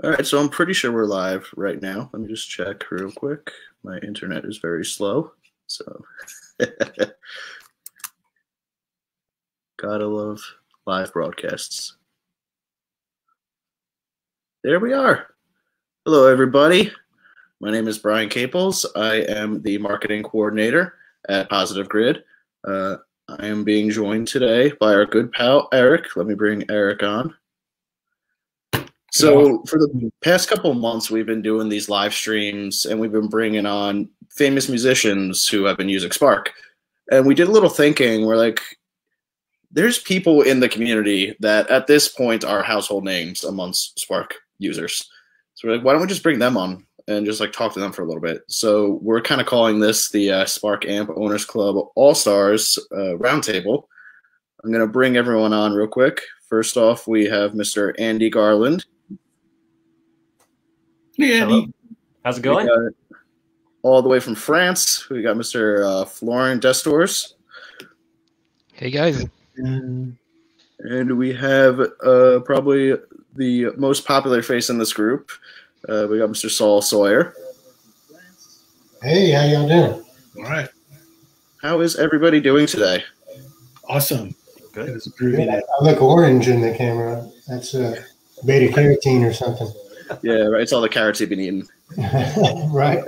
All right, so I'm pretty sure we're live right now. Let me just check real quick. My internet is very slow, so gotta love live broadcasts. There we are. Hello, everybody. My name is Brian Caples. I am the marketing coordinator at Positive Grid. I am being joined today by our good pal, Eric. Let me bring Eric on. So for the past couple of months, we've been doing these live streams, and we've been bringing on famous musicians who have been using Spark. And we did a little thinking. We're like, there's people in the community that at this point are household names amongst Spark users. So we're like, why don't we just bring them on and just like talk to them for a little bit? So we're kind of calling this the Spark Amp Owners Club All-Stars Roundtable. I'm going to bring everyone on real quick. First off, we have Mr. Andy Garland. Hey, Andy. Hello. How's it going? All the way from France, we got Mr. Florent Destors. Hey, guys. And we have probably the most popular face in this group. We got Mr. Saul Sawyer. Hey, how y'all doing? All right. How is everybody doing today? Awesome. Good. It was a groovy day. I look orange in the camera. That's beta carotene or something. Yeah, right. It's all the carrots you've been eating. Right.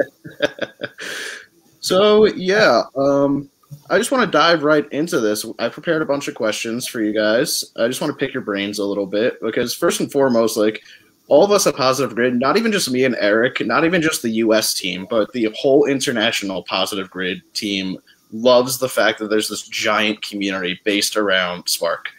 So, yeah, I just want to dive right into this. I prepared a bunch of questions for you guys. I just want to pick your brains a little bit because first and foremost, like all of us at Positive Grid, not even just me and Eric, not even just the U.S. team, but the whole international Positive Grid team loves the fact that there's this giant community based around Spark.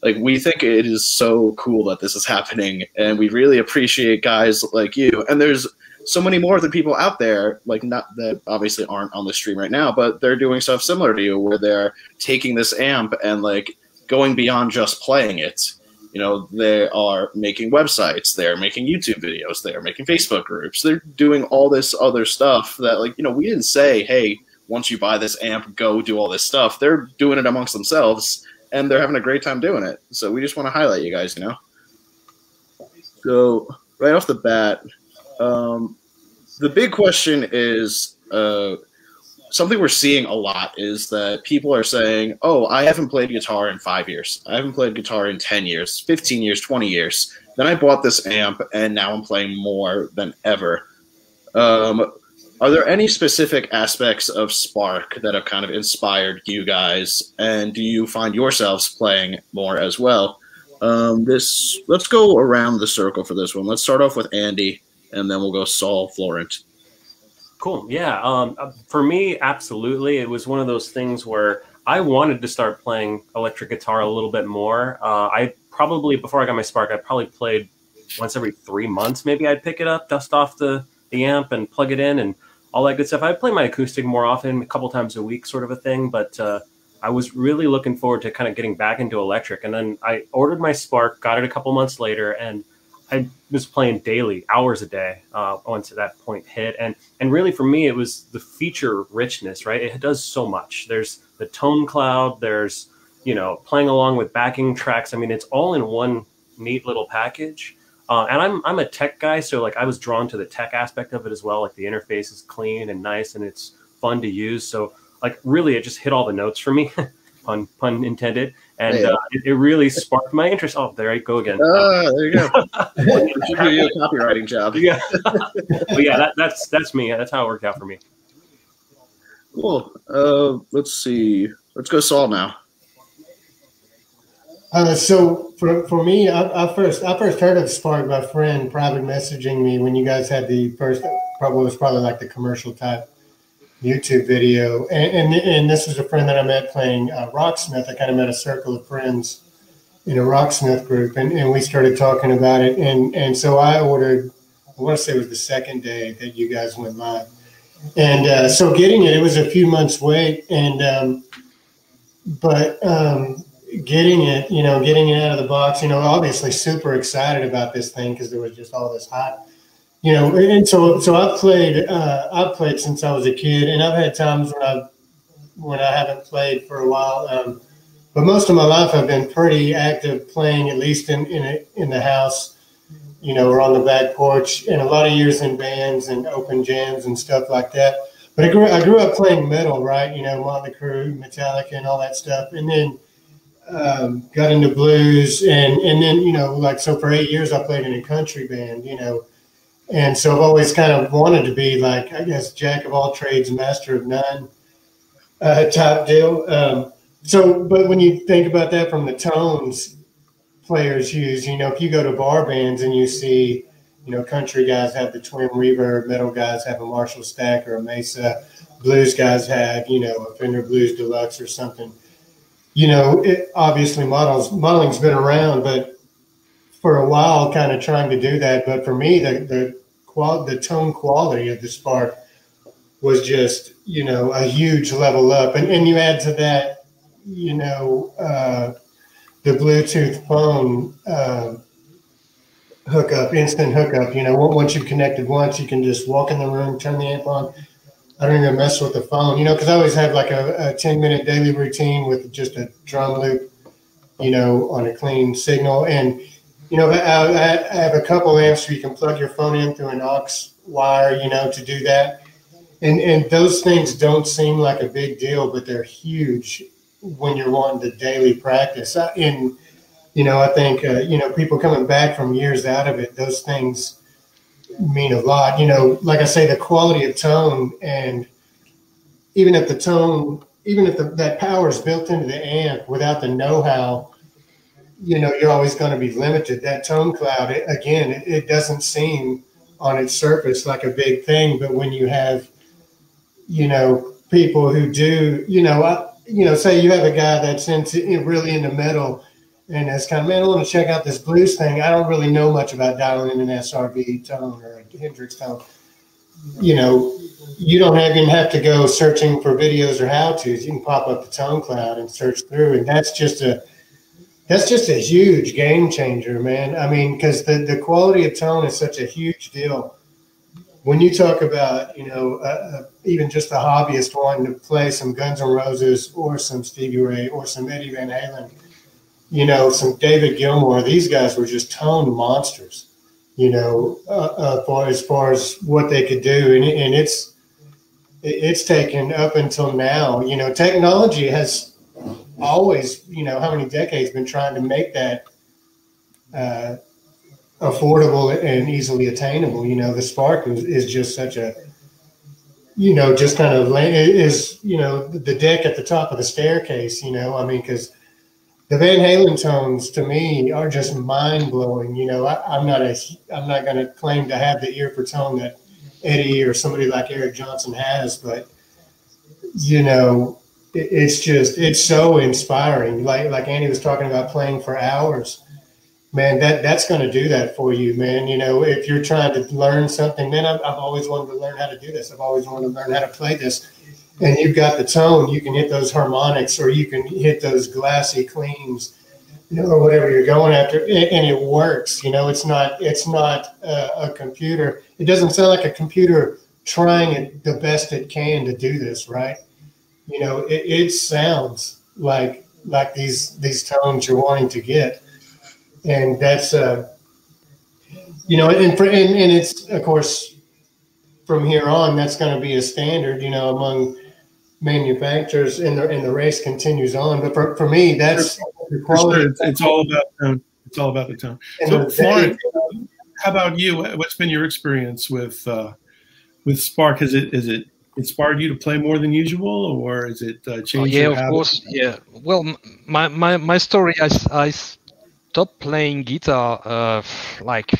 Like, we think it is so cool that this is happening, and we really appreciate guys like you. And there's so many more than people out there, like not that obviously aren't on the stream right now, but they're doing stuff similar to you where they're taking this amp and like going beyond just playing it. You know, they are making websites, they're making YouTube videos, they're making Facebook groups, they're doing all this other stuff that, like, you know, we didn't say, hey, once you buy this amp, go do all this stuff. They're doing it amongst themselves, and they're having a great time doing it. So we just want to highlight you guys, you know? So right off the bat, the big question is something we're seeing a lot is that people are saying, oh, I haven't played guitar in 5 years. I haven't played guitar in 10 years, 15 years, 20 years. Then I bought this amp, and now I'm playing more than ever. Are there any specific aspects of Spark that have kind of inspired you guys, and do you find yourselves playing more as well? Let's go around the circle for this one. Let's start off with Andy, and then we'll go Saul, Florent. Cool. Yeah. For me, absolutely. It was one of those things where I wanted to start playing electric guitar a little bit more. I probably, before I got my Spark, I probably played once every 3 months. Maybe I'd pick it up, dust off the amp and plug it in and all that good stuff. I play my acoustic more often, a couple times a week sort of a thing, but I was really looking forward to kind of getting back into electric. And then I ordered my Spark, got it a couple months later, and I was playing daily, hours a day, once that point hit. And really for me, it was the feature richness, right? It does so much. There's the tone cloud, there's, you know, playing along with backing tracks. I mean, it's all in one neat little package. And I'm a tech guy, so like I was drawn to the tech aspect of it as well. Like the interface is clean and nice, and it's fun to use. So like really, it just hit all the notes for me, pun intended. And it really sparked my interest. Oh, there I go again. There you go. Should do you a copywriting job. Yeah, but yeah, that's me. That's how it worked out for me. Cool. Let's see. Let's go Saul now. So for me, I first heard of Spark by a friend private messaging me when you guys had the first, probably like the commercial type YouTube video. And this was a friend that I met playing Rocksmith. I kind of met a circle of friends in a Rocksmith group, and we started talking about it. And so I ordered, I want to say it was the second day that you guys went live. And so getting it was a few months wait. And, getting it out of the box, you know, obviously super excited about this thing because there was just all this hype, you know. And so I've played since I was a kid, and I've had times when I haven't played for a while. But most of my life I've been pretty active playing, at least in the house. or on the back porch, and a lot of years in bands and open jams and stuff like that. But I grew up playing metal, right? Motley Crue, Metallica, and all that stuff, and then got into blues, and then so for 8 years I played in a country band, and so I've always kind of wanted to be like, I guess, jack of all trades, master of none type deal. But when you think about that from the tones players use, if you go to bar bands and you see, country guys have the twin reverb, metal guys have a Marshall Stack or a Mesa, blues guys have, a Fender Blues Deluxe or something. Obviously modeling's been around, but for a while kind of trying to do that. But for me, the tone quality of the Spark was just, a huge level up. And you add to that, the Bluetooth phone hookup, instant hookup. Once you've connected once, you can just walk in the room, turn the amp on. I don't even mess with the phone, because I always have like a 10-minute daily routine with just a drum loop, on a clean signal. And, I have a couple amps where you can plug your phone in through an aux wire, to do that. And those things don't seem like a big deal, but they're huge when you're wanting to daily practice. And, I think, people coming back from years out of it, those things mean a lot. Like I say, the quality of tone, and even if that power is built into the amp, without the know-how, you're always going to be limited. That tone cloud, it doesn't seem on its surface like a big thing, but when you have, people who do, say you have a guy that's really into metal, and it's kind of, man, I want to check out this blues thing. I don't really know much about dialing in an SRB tone or a Hendrix tone. You don't even have to go searching for videos or how-tos. You can pop up the tone cloud and search through, and that's just a huge game changer, man. I mean, because the quality of tone is such a huge deal. When you talk about, even just a hobbyist wanting to play some Guns N' Roses or some Stevie Ray or some Eddie Van Halen, some David Gilmour, these guys were just tone monsters, as far as what they could do. And it's taken up until now, technology has always, how many decades been trying to make that affordable and easily attainable. The Spark is just such a, just kind of is, the deck at the top of the staircase, because the Van Halen tones to me are just mind blowing. I'm not going to claim to have the ear for tone that Eddie or somebody like Eric Johnson has, but it's so inspiring. Like Andy was talking about playing for hours, man, that's going to do that for you, man. If you're trying to learn something, man, I've always wanted to learn how to do this. I've always wanted to learn how to play this. And you've got the tone, you can hit those harmonics, or you can hit those glassy cleans, or whatever you're going after, and it works. It's not a computer. It doesn't sound like a computer trying it the best it can to do this, right? It sounds like these tones you're wanting to get, and that's and it's, of course, from here on, that's going to be a standard, among manufacturers, and the race continues on. But for me, that's the quality. Sure. It's all about tone. It's all about the tone. So, Florent, how about you? What's been your experience with Spark? Is it inspired you to play more than usual, or is it changed your habits? Of course. Yeah. Well, my story, I stopped playing guitar like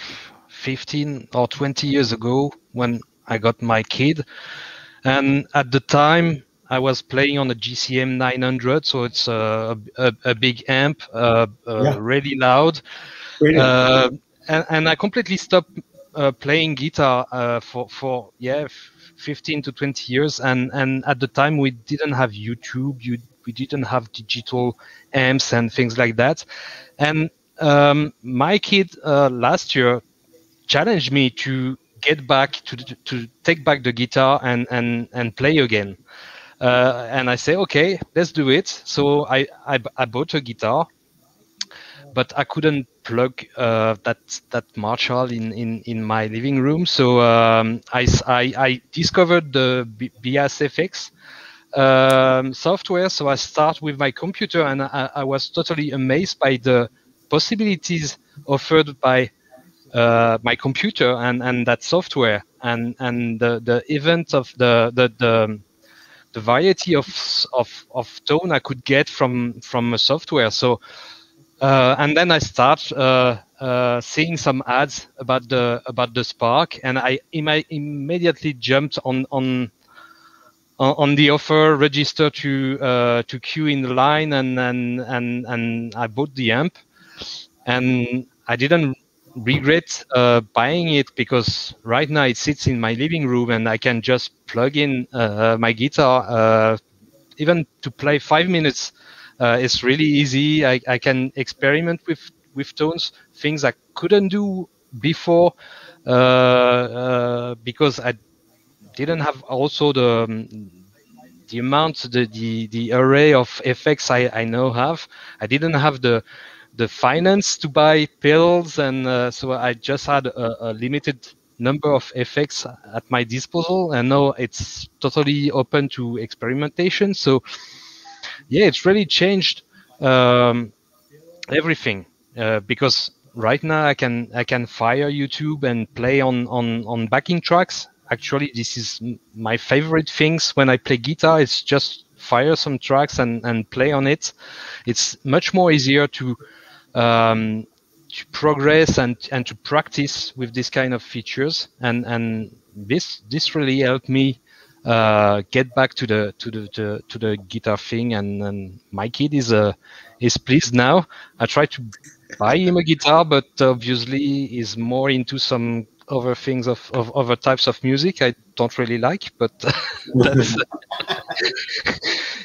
15 or 20 years ago when I got my kid, and at the time I was playing on a GCM 900, so it's a big amp, really loud, and I completely stopped playing guitar for 15 to 20 years, and at the time we didn't have YouTube, we didn't have digital amps and things like that, and my kid last year challenged me to get back to take back the guitar and play again. And I say, okay, let's do it. So I bought a guitar, but I couldn't plug that Marshall in my living room. So I discovered the BSFX software. So I start with my computer, and I was totally amazed by the possibilities offered by my computer and that software, and the event of the variety of tone I could get from a software. So and then I start seeing some ads about the Spark, and I immediately jumped on the offer, register to queue in the line, and I bought the amp, and I didn't regret buying it, because right now it sits in my living room and I can just plug in my guitar, even to play 5 minutes. It's really easy. I can experiment with tones, things I couldn't do before, because I didn't have also the amount, the array of effects I now have. I didn't have the finance to buy pedals, and so I just had a limited number of effects at my disposal, and now it's totally open to experimentation. So yeah, it's really changed everything, because right now I can fire YouTube and play on backing tracks. Actually, this is my favorite things when I play guitar. It's just fire some tracks and play on it. It's much more easier to progress and to practice with this kind of features, and this really helped me get back to the guitar thing, and my kid is pleased now. I tried to buy him a guitar, but obviously he's more into some other things of other types of music I don't really like, but that's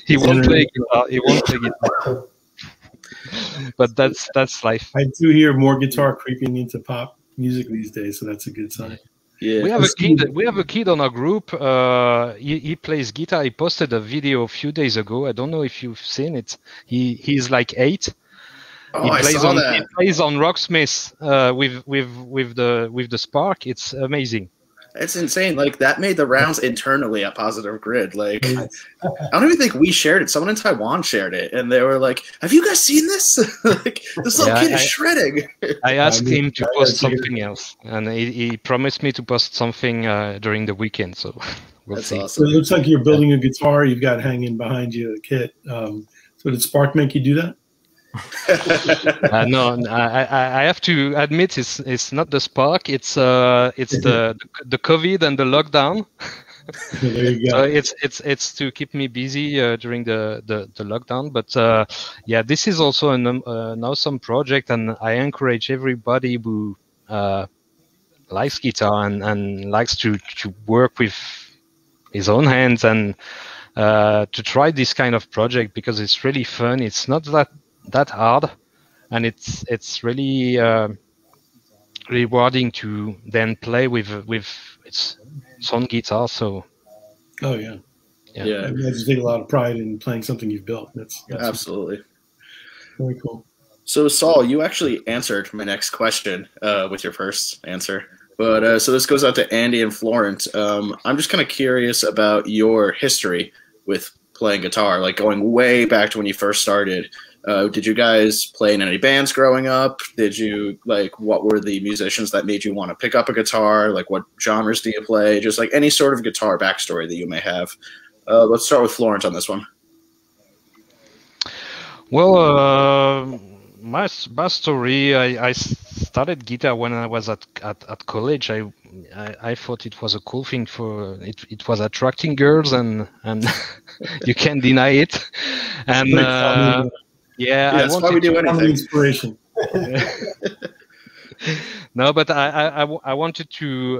he won't play guitar. But that's life. I do hear more guitar creeping into pop music these days, so that's a good sign. Yeah. We have a kid on our group. He plays guitar. He posted a video a few days ago. I don't know if you've seen it. He's like 8. Oh, I saw that. He plays on Rocksmith with the Spark. It's amazing. It's insane. Like, that made the rounds internally at Positive Grid. Like, I don't even think we shared it. Someone in Taiwan shared it, and they were like, "Have you guys seen this? Like, this little kid is shredding." I asked him to post something else, and he promised me to post something during the weekend. So we'll see. Awesome. So it looks like you're building a guitar. You've got hanging behind you a kit. So did Spark make you do that? No, I have to admit it's not the Spark. It's the COVID and the lockdown. There you go. So it's to keep me busy during the lockdown. But yeah, this is also an awesome project, and I encourage everybody who likes guitar and likes to work with his own hands and to try this kind of project, because it's really fun. It's not that hard, and it's really rewarding to then play with its own guitar. So yeah. I just take a lot of pride in playing something you've built. That's Absolutely very cool. So Saul, you actually answered my next question with your first answer, but so this goes out to Andy and Florent. I'm just kind of curious about your history with playing guitar, like going way back to when you first started. Did you guys play in any bands growing up? Did you, like, what were the musicians that made you want to pick up a guitar? Like, what genres do you play? Just like any sort of guitar backstory that you may have. Let's start with Florent on this one. Well, my story, I started guitar when I was at college. I thought it was a cool thing for it was attracting girls, and you can't deny it. And that's why we do anything. Inspiration. No, but I wanted to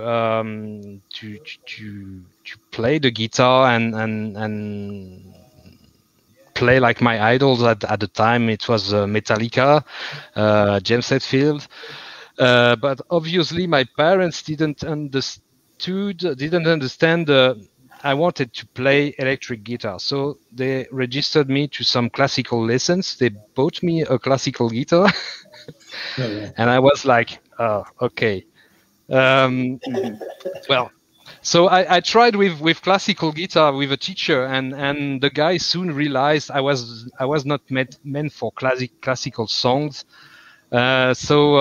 play the guitar and play like my idols at the time. It was Metallica, James Hetfield, but obviously my parents didn't understand. I wanted to play electric guitar, so they registered me to some classical lessons. They bought me a classical guitar, And I was like, oh, okay. Well, so I tried with classical guitar with a teacher, and the guy soon realized I was not meant for classical songs. So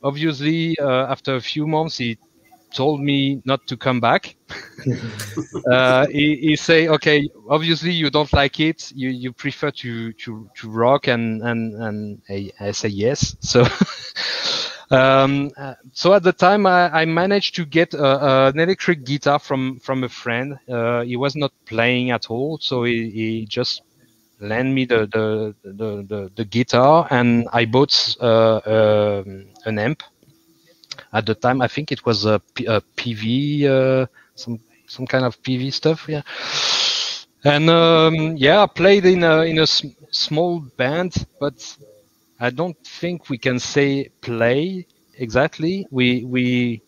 obviously, after a few months, he told me not to come back. He say, okay, obviously you don't like it. You prefer to rock, and I say yes. So. So at the time, I managed to get an electric guitar from a friend. He was not playing at all, so he just lent me the guitar, and I bought an amp. At the time, I think it was a PV, some kind of PV stuff, yeah. And I played in a small band, but I don't think we can say play exactly. We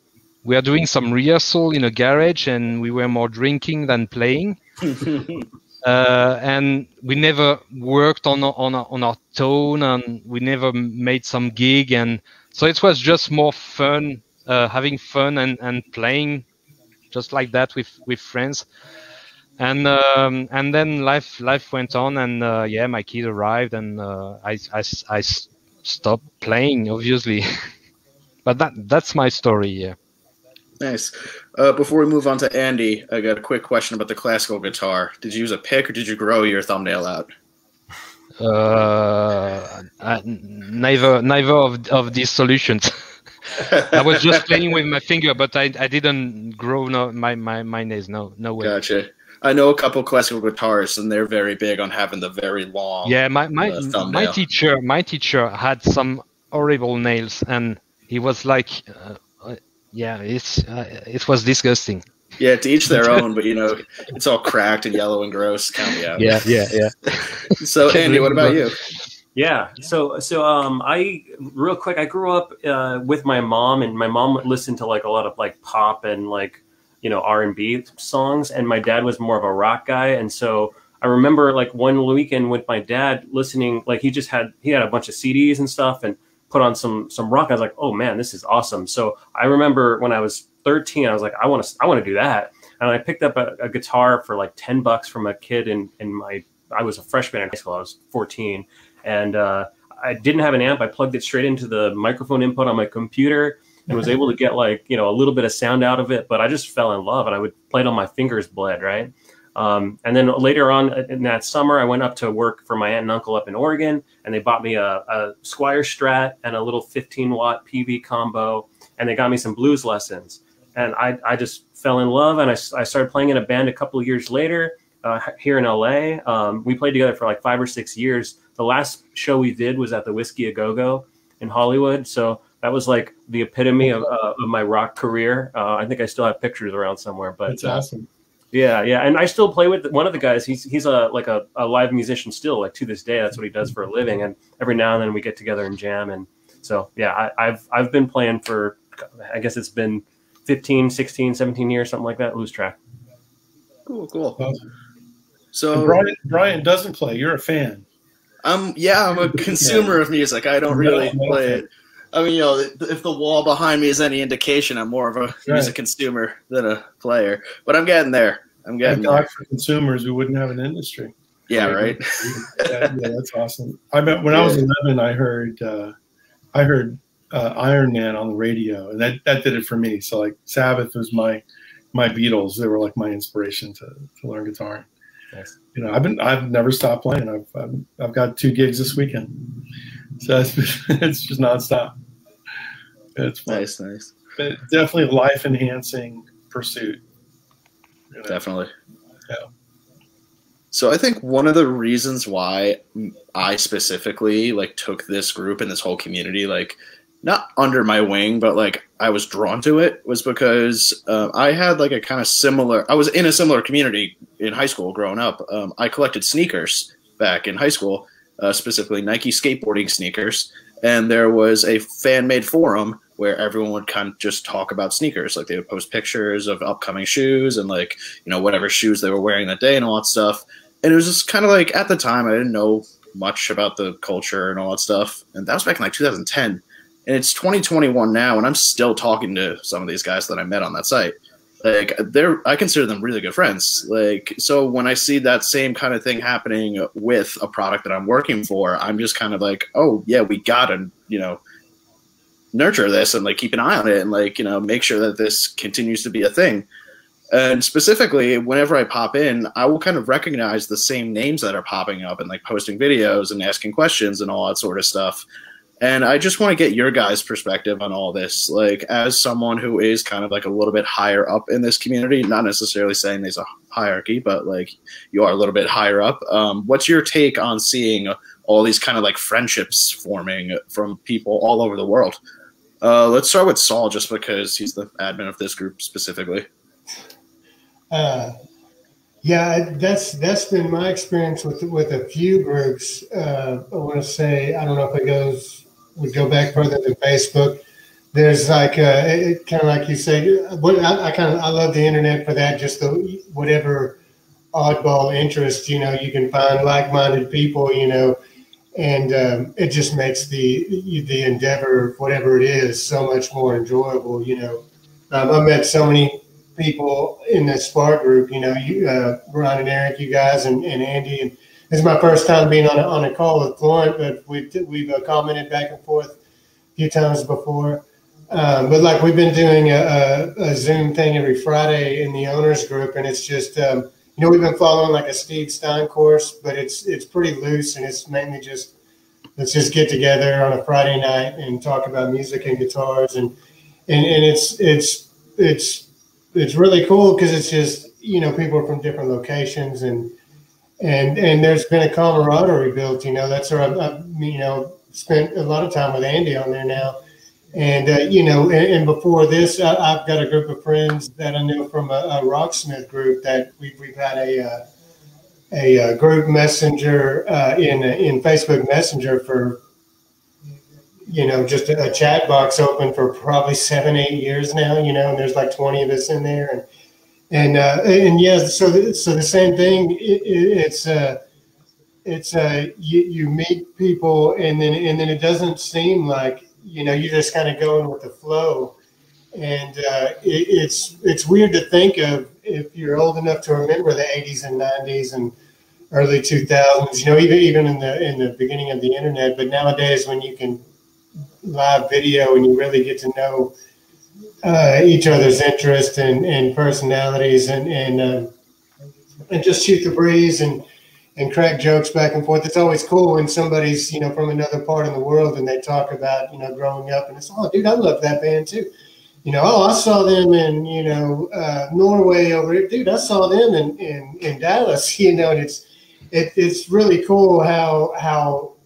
are doing some rehearsal in a garage, and we were more drinking than playing. And we never worked on our tone, and we never made some gig, and so it was just more fun, having fun and playing just like that with friends. And then life went on, and my kid arrived, and I stopped playing, obviously. But that's my story. Yeah. Nice. Before we move on to Andy, I got a quick question about the classical guitar. Did you use a pick, or did you grow your thumbnail out? Neither of these solutions. I was just playing with my finger, but I didn't grow my nails. No way. Gotcha. I know a couple classical guitarists, and they're very big on having the very long. Yeah, my teacher had some horrible nails, and he was like, it was disgusting. Yeah, to each their own, but it's all cracked and yellow and gross. Count me out. Yeah. So Andy, what about you? Yeah. So I real quick, I grew up with my mom, and my mom listened to like a lot of like pop and like R&B songs, and my dad was more of a rock guy. And so I remember like one weekend with my dad listening, like he had a bunch of CDs and stuff, and put on some rock. I was like, oh man, this is awesome. So I remember when I was 13, I was like, I want to do that. And I picked up a guitar for like $10 from a kid I was a freshman in high school. I was 14, and I didn't have an amp. I plugged it straight into the microphone input on my computer, and was able to get like, a little bit of sound out of it, but I just fell in love, and I would play it on my fingers bled, right? And then later on in that summer, I went up to work for my aunt and uncle up in Oregon, and they bought me a Squire Strat and a little 15-watt PV combo, and they got me some blues lessons. And I just fell in love, and I started playing in a band a couple of years later here in LA. We played together for like 5 or 6 years. The last show we did was at the Whiskey A Go-Go in Hollywood, so that was like the epitome of my rock career. I think I still have pictures around somewhere. But that's awesome. Yeah, and I still play with one of the guys. He's a live musician still, like to this day. That's what he does for a living. And every now and then we get together and jam. And so yeah, I've been playing for, I guess it's been 15, 16, 17 years, something like that. Lose track. Cool. Awesome. So Brian doesn't play. You're a fan. I'm a consumer of music. I don't really play it. I mean, if the wall behind me is any indication, I'm more of a music consumer than a player. But I'm getting there. For consumers, we wouldn't have an industry. Yeah, right. yeah, that's awesome. I bet when I was 11, I heard Iron Man on the radio, and that did it for me. So like Sabbath was my Beatles. They were like my inspiration to learn guitar. Nice. I've never stopped playing. I've got 2 gigs this weekend, so it's just nonstop. It's fun. Nice. But definitely a life enhancing pursuit. Definitely. Yeah. So I think one of the reasons why I specifically like took this group and this whole community like not under my wing, but like I was drawn to it was because I had like a kind of similar. I was in a similar community in high school growing up. I collected sneakers back in high school, specifically Nike skateboarding sneakers, and there was a fan-made forum where everyone would kind of just talk about sneakers. Like they would post pictures of upcoming shoes and like whatever shoes they were wearing that day and all that stuff. And it was just kind of like at the time I didn't know much about the culture and all that stuff, and that was back in like 2010. And it's 2021 now, and I'm still talking to some of these guys that I met on that site. Like, I consider them really good friends. Like, so when I see that same kind of thing happening with a product that I'm working for, I'm just kind of like, oh yeah, we gotta, nurture this and like keep an eye on it and like, make sure that this continues to be a thing. And specifically, whenever I pop in, I will kind of recognize the same names that are popping up and like posting videos and asking questions and all that sort of stuff. And I just want to get your guys' perspective on all this, like as someone who is kind of like a little bit higher up in this community, not necessarily saying there's a hierarchy, but like you are a little bit higher up. What's your take on seeing all these kind of like friendships forming from people all over the world? Let's start with Saul, just because he's the admin of this group specifically. Yeah, that's been my experience with a few groups. I want to say, I don't know if would go back further than Facebook. There's like kind of like you say, I love the internet for that. Just whatever oddball interest, you can find like-minded people, and it just makes the endeavor, whatever it is, so much more enjoyable. I've met so many people in the Spark group, Ron and Eric, you guys, and Andy. And this is my first time being on a call with Florent, but we've commented back and forth a few times before. But like we've been doing a Zoom thing every Friday in the owners group, and it's just we've been following like a Steve Stein course, but it's pretty loose, and it's mainly just let's just get together on a Friday night and talk about music and guitars, and it's really cool because it's just people are from different locations and there's been a camaraderie built. That's where I've spent a lot of time with Andy on there now, and and before this I've got a group of friends that I know from a Rocksmith group that we've had a group messenger in Facebook Messenger for just a chat box open for probably 7-8 years now, and there's like 20 of us in there. And yeah, so the same thing, you meet people and then it doesn't seem like, you're just kind of going with the flow. And it's weird to think of if you're old enough to remember the 80s and 90s and early 2000s, even in the beginning of the internet, but nowadays when you can live video and you really get to know each other's interests and personalities and just shoot the breeze and crack jokes back and forth. It's always cool when somebody's from another part of the world and they talk about growing up and it's, oh dude, I love that band too. Oh, I saw them in Norway over here, dude. I saw them in Dallas. And it's really cool how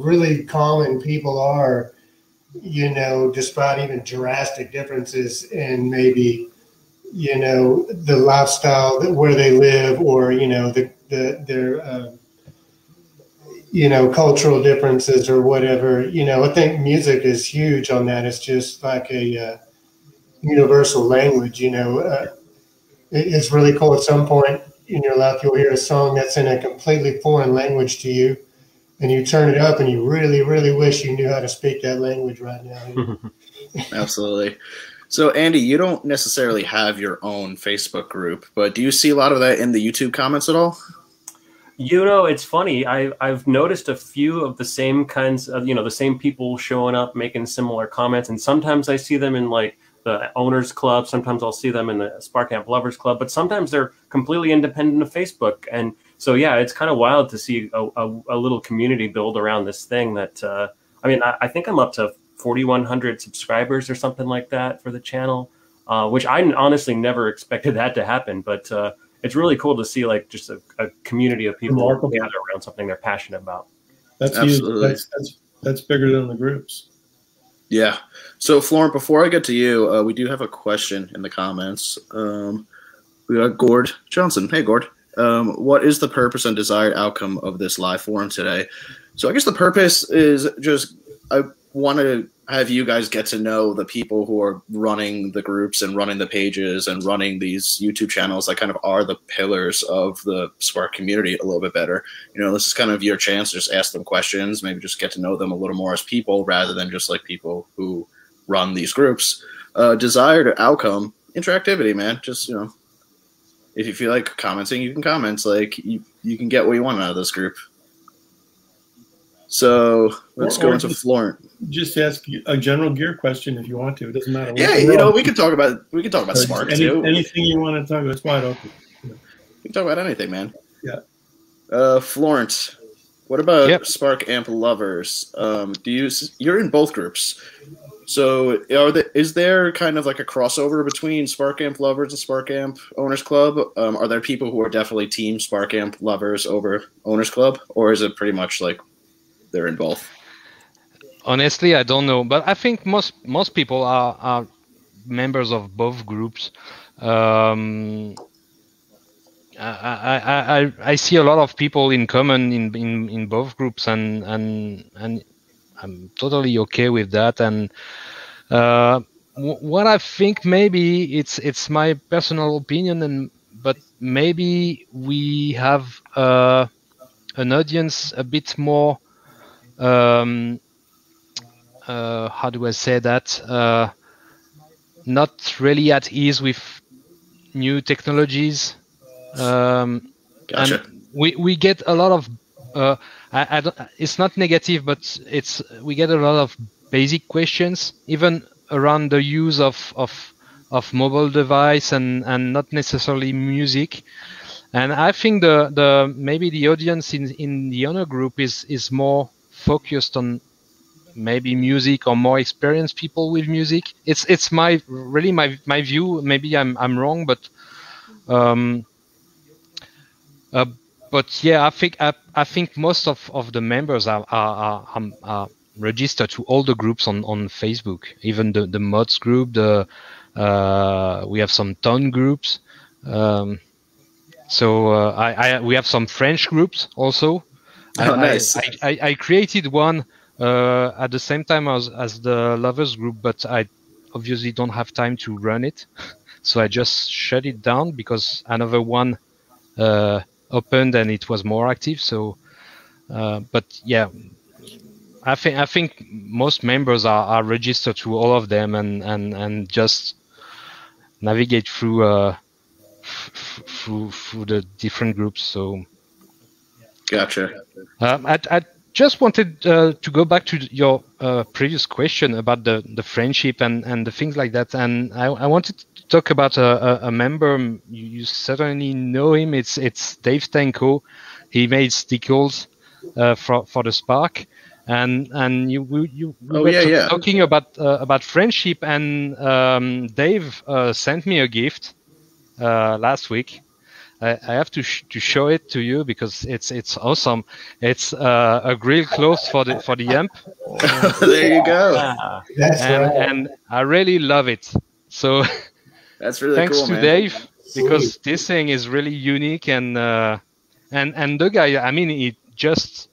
really common people are, despite even drastic differences in maybe, the lifestyle where they live or, their cultural differences or whatever. I think music is huge on that. It's just like a universal language, it's really cool. At some point in your life, you'll hear a song that's in a completely foreign language to you. And you turn it up and you really, really wish you knew how to speak that language right now. Absolutely. So, Andy, you don't necessarily have your own Facebook group, but do you see a lot of that in the YouTube comments at all? It's funny. I've noticed a few of the same kinds of, the same people showing up, making similar comments. And sometimes I see them in like the Owners Club. Sometimes I'll see them in the Spark Amp Lovers Club, but sometimes they're completely independent of Facebook. And so, yeah, it's kind of wild to see a little community build around this thing that, I think I'm up to 4,100 subscribers or something like that for the channel, which I honestly never expected that to happen. But it's really cool to see like just a community of people gather around something they're passionate about. That's huge. That's bigger than the groups. Yeah. So, Florent, before I get to you, we do have a question in the comments. We got Gord Johnson. Hey, Gord. What is the purpose and desired outcome of this live forum today? So I guess the purpose is just want to have you guys get to know the people who are running the groups and running the pages and running these YouTube channels that kind of are the pillars of the Spark community a little bit better. You know, this is kind of your chance to just ask them questions, maybe just get to know them a little more as people rather than just like people who run these groups. Desired outcome, interactivity, man. Just, you know, if you feel like commenting, you can comment. Like, you can get what you want out of this group. So let's go into Florent. Just ask a general gear question if you want to. It doesn't matter. Yeah, you know, we can talk about Spark too. Anything you want to talk about, it's wide open. You can talk about anything, man. Yeah. Florent, what about Spark Amp lovers? You're in both groups. So is there kind of like a crossover between Spark Amp lovers and Spark Amp Owners Club? Are there people who are definitely team Spark Amp lovers over Owners Club, or is it pretty much like they're in both? Honestly, I don't know, but I think most people are members of both groups. I see a lot of people in common in both groups, and I'm totally okay with that. And what I think, maybe it's my personal opinion, but maybe we have an audience a bit more. How do I say that? Not really at ease with new technologies. Gotcha. And we get a lot of. I don't, it's not negative, but we get a lot of basic questions, even around the use of mobile device and not necessarily music. And I think maybe the audience in the owner group is more focused on maybe music, or more experienced people with music. It's my view. Maybe I'm wrong, but yeah, I think most of the members are registered to all the groups on Facebook, even the mods group. We have some town groups. So we have some French groups also. Oh, nice. I created one at the same time as the lovers group, but I obviously don't have time to run it, so I just shut it down because another one opened and it was more active. So, but yeah, I think most members are registered to all of them and just navigate through the different groups. So, gotcha. I just wanted to go back to your previous question about the friendship and the things like that, and I wanted to talk about a member. You certainly know him. It's Dave Tenko. He made stickers for the Spark, and you were talking about friendship, and Dave sent me a gift last week. I have to show it to you because it's awesome. It's a grill cloth for the amp. There you go. And I really love it. So that's really thanks cool, to man. Dave, because this thing is really unique, and the guy, I mean, he just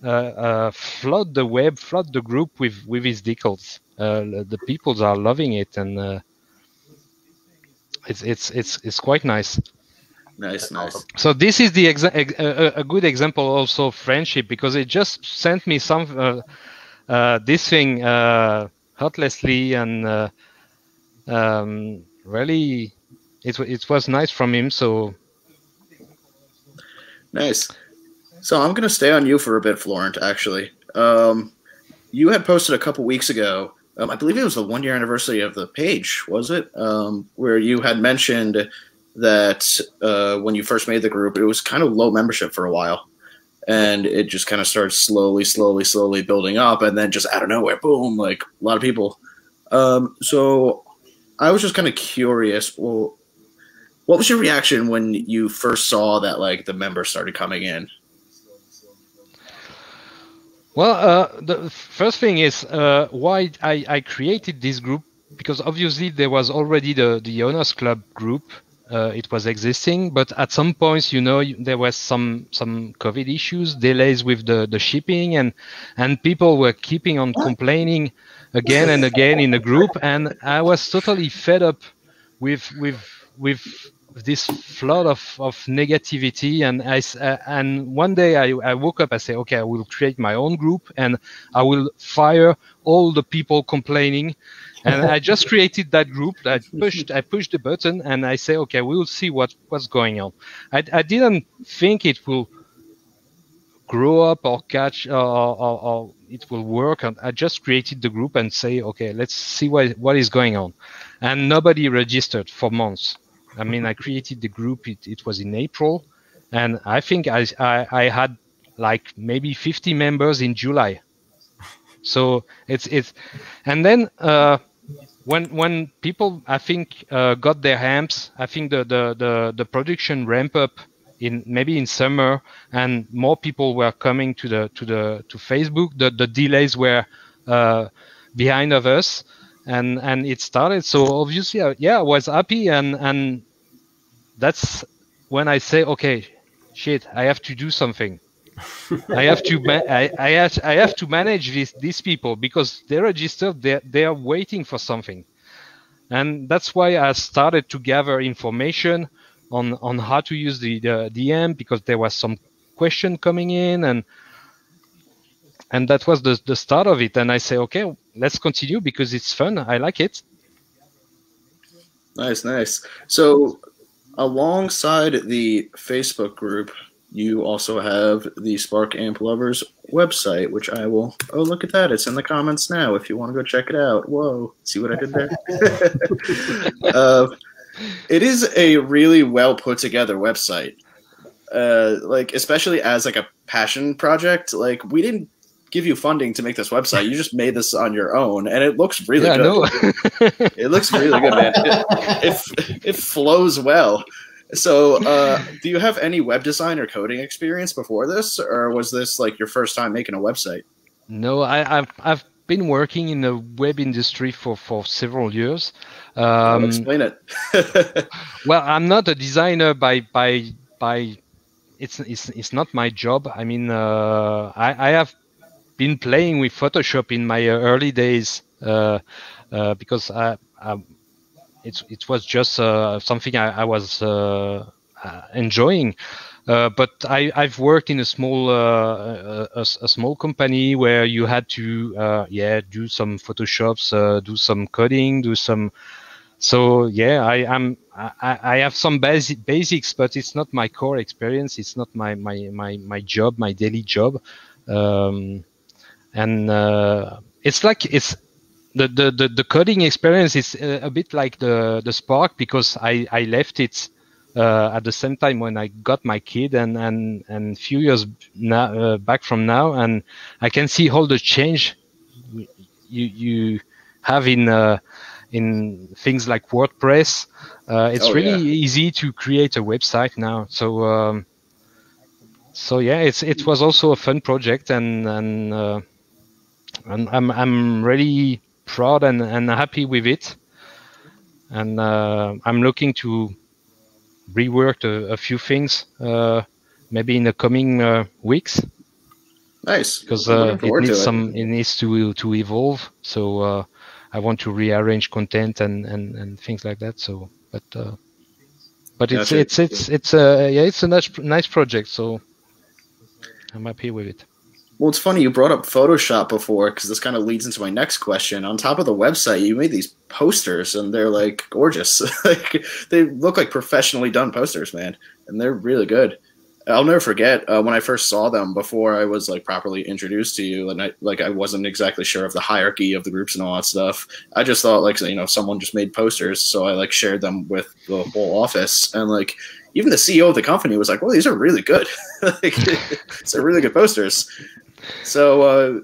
flood the group with his decals. The people are loving it, and it's quite nice. Nice. So this is a good example also of friendship, because it just sent me some this thing heartlessly, and really it was nice from him. So nice. So I'm gonna stay on you for a bit, Florent. Actually, you had posted a couple weeks ago. I believe it was the 1-year anniversary of the page. Was it where you had mentioned that when you first made the group, it was kind of low membership for a while, and it just kind of started slowly building up, and then just out of nowhere, boom, like a lot of people. So I was just kind of curious. Well, what was your reaction when you first saw that like the members started coming in? Well, the first thing is why I created this group, because obviously there was already the Owners Club group. it was existing, but at some points, you know, there was some COVID issues, delays with the shipping, and people were keeping on complaining again and again in the group, and I was totally fed up with this flood of negativity, and one day I woke up, I said, okay, I will create my own group and I will fire all the people complaining. And I just created that group. I pushed the button and I say, okay, we'll see what's going on. I didn't think it will grow up or catch or it will work. And I just created the group and say, okay, let's see what is going on. And nobody registered for months. I mean, I created the group. It was in April, and I think I had like maybe 50 members in July. So it's and then when people, I think, got their amps, I think the production ramp up maybe in summer, and more people were coming to Facebook. The delays were behind of us. And it started. So obviously, I was happy, and that's when I say, okay, shit, I have to do something. I have to manage these people because they're registered. They are waiting for something, and that's why I started to gather information on how to use the amp, because there was some question coming in, and that was the start of it. And I say, okay, let's continue because it's fun. I like it. Nice. So alongside the Facebook group, you also have the Spark Amp Lovers website, which I will... Oh, look at that. It's in the comments now if you want to go check it out. Whoa. See what I did there? It is a really well put together website. Like, especially as like a passion project. Like, we didn't give you funding to make this website. You just made this on your own, and it looks really good. No. It looks really good, man. It flows well. So, do you have any web design or coding experience before this, or was this like your first time making a website? No, I've been working in the web industry for several years. Explain it. Well, I'm not a designer by. It's not my job. I mean, I have been playing with Photoshop in my early days because it was just something I was enjoying. But I've worked in a small company where you had to do some Photoshops, do some coding, do some. So yeah, I have some basics, but it's not my core experience. It's not my job, my daily job. It's like the coding experience is a bit like the Spark, because I left it at the same time when I got my kid and few years back from now, and I can see all the change you have in things like WordPress. It's really easy to create a website now. So yeah, it was also a fun project, and I'm really proud and happy with it, and I'm looking to rework a few things maybe in the coming weeks. Nice, because it needs to evolve. So I want to rearrange content and things like that. So, but it's a nice project. So I'm happy with it. Well, it's funny you brought up Photoshop before, because this kind of leads into my next question. On top of the website, you made these posters, and they're like gorgeous. Like, they look like professionally done posters, man, and they're really good. I'll never forget when I first saw them before I was like properly introduced to you, and I wasn't exactly sure of the hierarchy of the groups and all that stuff. I just thought like, you know, someone just made posters, so I like shared them with the whole office, and like even the CEO of the company was like, "Well, these are really good. Like, these are really good posters." So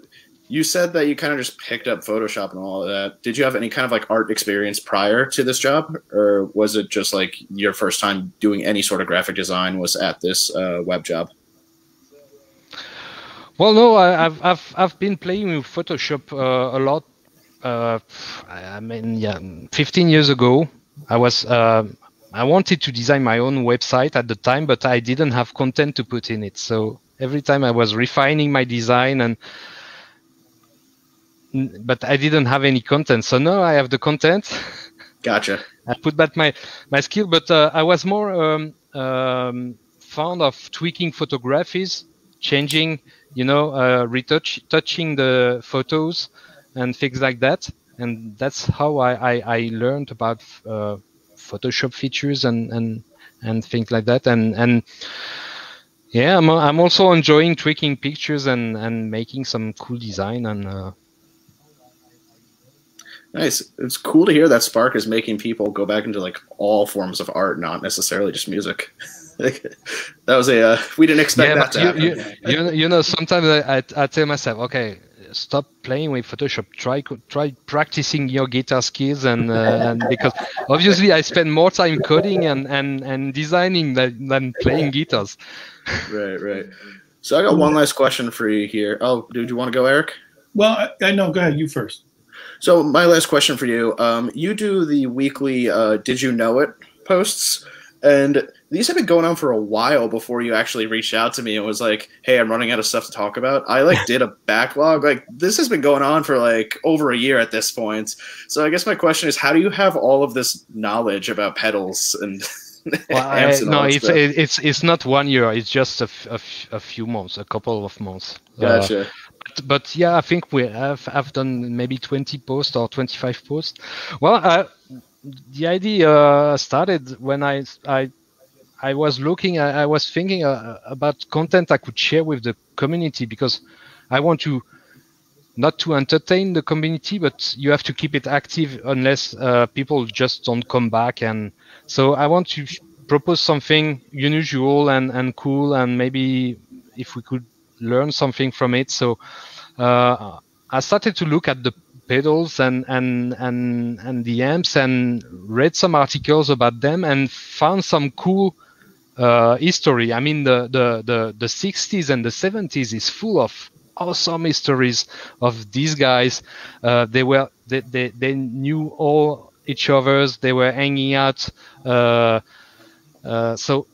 you said that you kind of just picked up Photoshop and all of that. Did you have any kind of like art experience prior to this job, or was it just like your first time doing any sort of graphic design was at this web job? Well, no, I've been playing with Photoshop a lot. I mean, 15 years ago, I I wanted to design my own website at the time, but I didn't have content to put in it. So every time I was refining my design, but I didn't have any content. So now I have the content. Gotcha. I put back my skill, but I was more fond of tweaking photographies, changing, touching the photos and things like that. And that's how I learned about Photoshop features and things like that. And yeah, I'm also enjoying tweaking pictures and making some cool design and. Nice. It's cool to hear that Spark is making people go back into like all forms of art, not necessarily just music. That was we didn't expect that to happen. Sometimes I tell myself, okay, stop playing with Photoshop. Try practicing your guitar skills, and because obviously I spend more time coding and designing than playing guitars. Right. So I got one last question for you here. Oh, do you want to go, Eric? Well, I know. Go ahead. You first. So my last question for you, you do the weekly Did You Know It posts, and these have been going on for a while before you actually reached out to me and was like, hey, I'm running out of stuff to talk about. I did a backlog. This has been going on for over a year at this point. So I guess my question is, how do you have all of this knowledge about pedals and amps and all that stuff? It's not 1 year. It's just a few months, a couple of months. Gotcha. But yeah, I think I've done maybe 20 posts or 25 posts. Well, the idea started when I was looking. I was thinking about content I could share with the community, because I want to not to entertain the community, but you have to keep it active unless people just don't come back. And so I want to propose something unusual and cool, and maybe if we could learn something from it. So I started to look at the pedals and the amps and read some articles about them and found some cool history. I mean, the 60s and the 70s is full of awesome histories of these guys. They knew all each other's. They were hanging out. So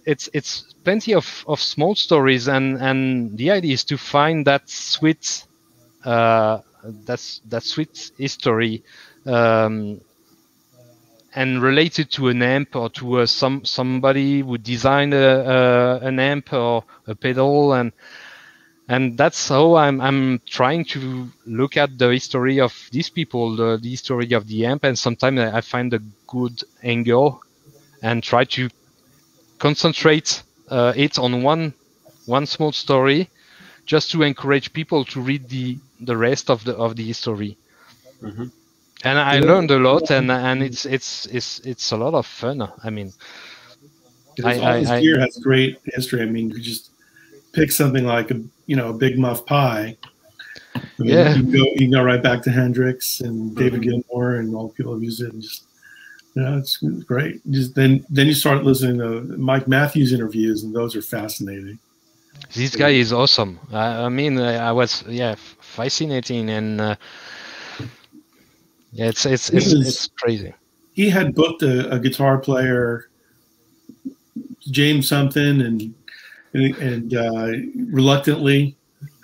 it's plenty of small stories, and the idea is to find that sweet history and related to an amp or to somebody who designed an amp or a pedal, and that's how I'm trying to look at the history of these people, the history of the amp, and sometimes I find a good angle and try to concentrate it on one small story, just to encourage people to read the rest of the history. Mm-hmm. And I learned a lot, and it's a lot of fun. I mean, all this gear has great history. I mean, you just pick something like a Big Muff Pie. I mean, yeah, you can go right back to Hendrix and David Gilmour and all the people who use it, and just it's great. Just then you start listening to Mike Matthews interviews, and those are fascinating. This guy is awesome. I mean, I was fascinating, and it's crazy. He had booked a guitar player, James something, and reluctantly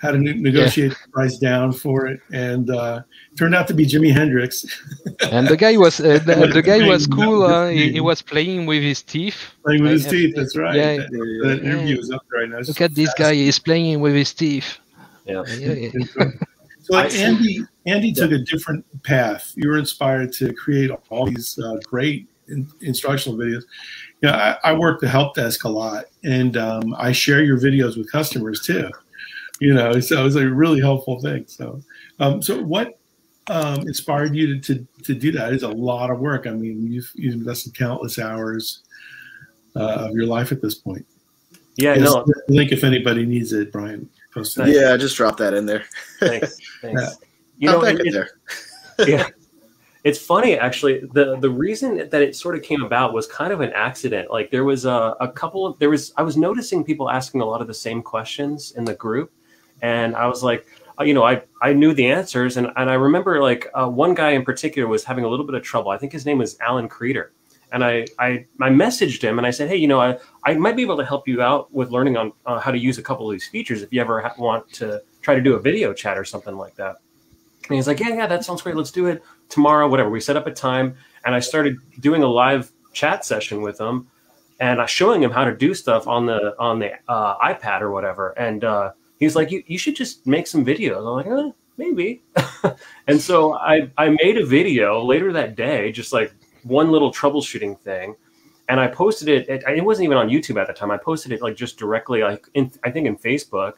had to negotiate the price down for it, and turned out to be Jimi Hendrix. And the guy was the guy was cool. He was playing with his teeth. Playing with his teeth. That's right. Yeah, that interview is up there right now. Look at this guy. He's playing with his teeth. Yeah. So Andy took a different path. You were inspired to create all these great instructional videos. I work the help desk a lot, and I share your videos with customers too. So it's a really helpful thing. So, so what inspired you to do that? It's a lot of work. I mean, you've invested countless hours of your life at this point. Yeah, no. Link if anybody needs it, Brian. Post that. Yeah, just drop that in there. Thanks. There. Yeah. It's funny, actually. The reason that it sort of came about was kind of an accident. Like there was I was noticing people asking a lot of the same questions in the group, and I was like, I knew the answers, and I remember one guy in particular was having a little bit of trouble. I think his name was Alan Creeder, And I messaged him and I said, hey, I might be able to help you out with learning on how to use a couple of these features if you ever want to try to do a video chat or something like that. And he's like, yeah, that sounds great. Let's do it tomorrow, whatever. We set up a time and I started doing a live chat session with him and showing him how to do stuff on the iPad or whatever. And he's like, you should just make some videos. I'm like, maybe. And so I made a video later that day, just like one little troubleshooting thing. And I posted it. It wasn't even on YouTube at the time. I posted it like just directly, like I think in Facebook.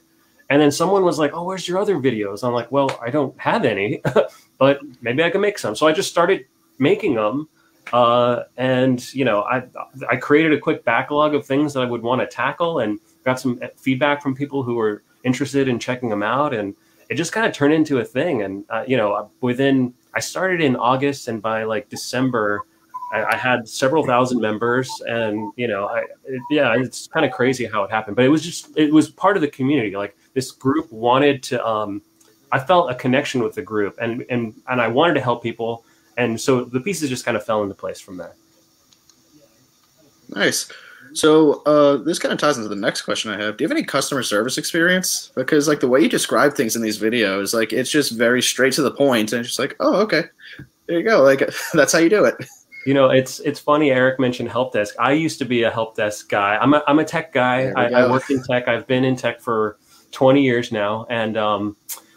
And then someone was like, oh, where's your other videos? I'm like, well, I don't have any, but maybe I can make some. So I just started making them. And, I created a quick backlog of things that I would want to tackle and got some feedback from people who were interested in checking them out. And it just kind of turned into a thing. And, I started in August, and by like December, I had several thousand members, and it's kind of crazy how it happened. But it was part of the community. Like this group wanted to. I felt a connection with the group, and I wanted to help people, and so the pieces just kind of fell into place from there. Nice. So this kind of ties into the next question I have. Do you have any customer service experience? Because like the way you describe things in these videos, like it's just very straight to the point, and it's just like, oh, okay, there you go. Like that's how you do it. It's funny. Eric mentioned help desk. I used to be a help desk guy. I'm a tech guy. I work in tech. I've been in tech for 20 years now, and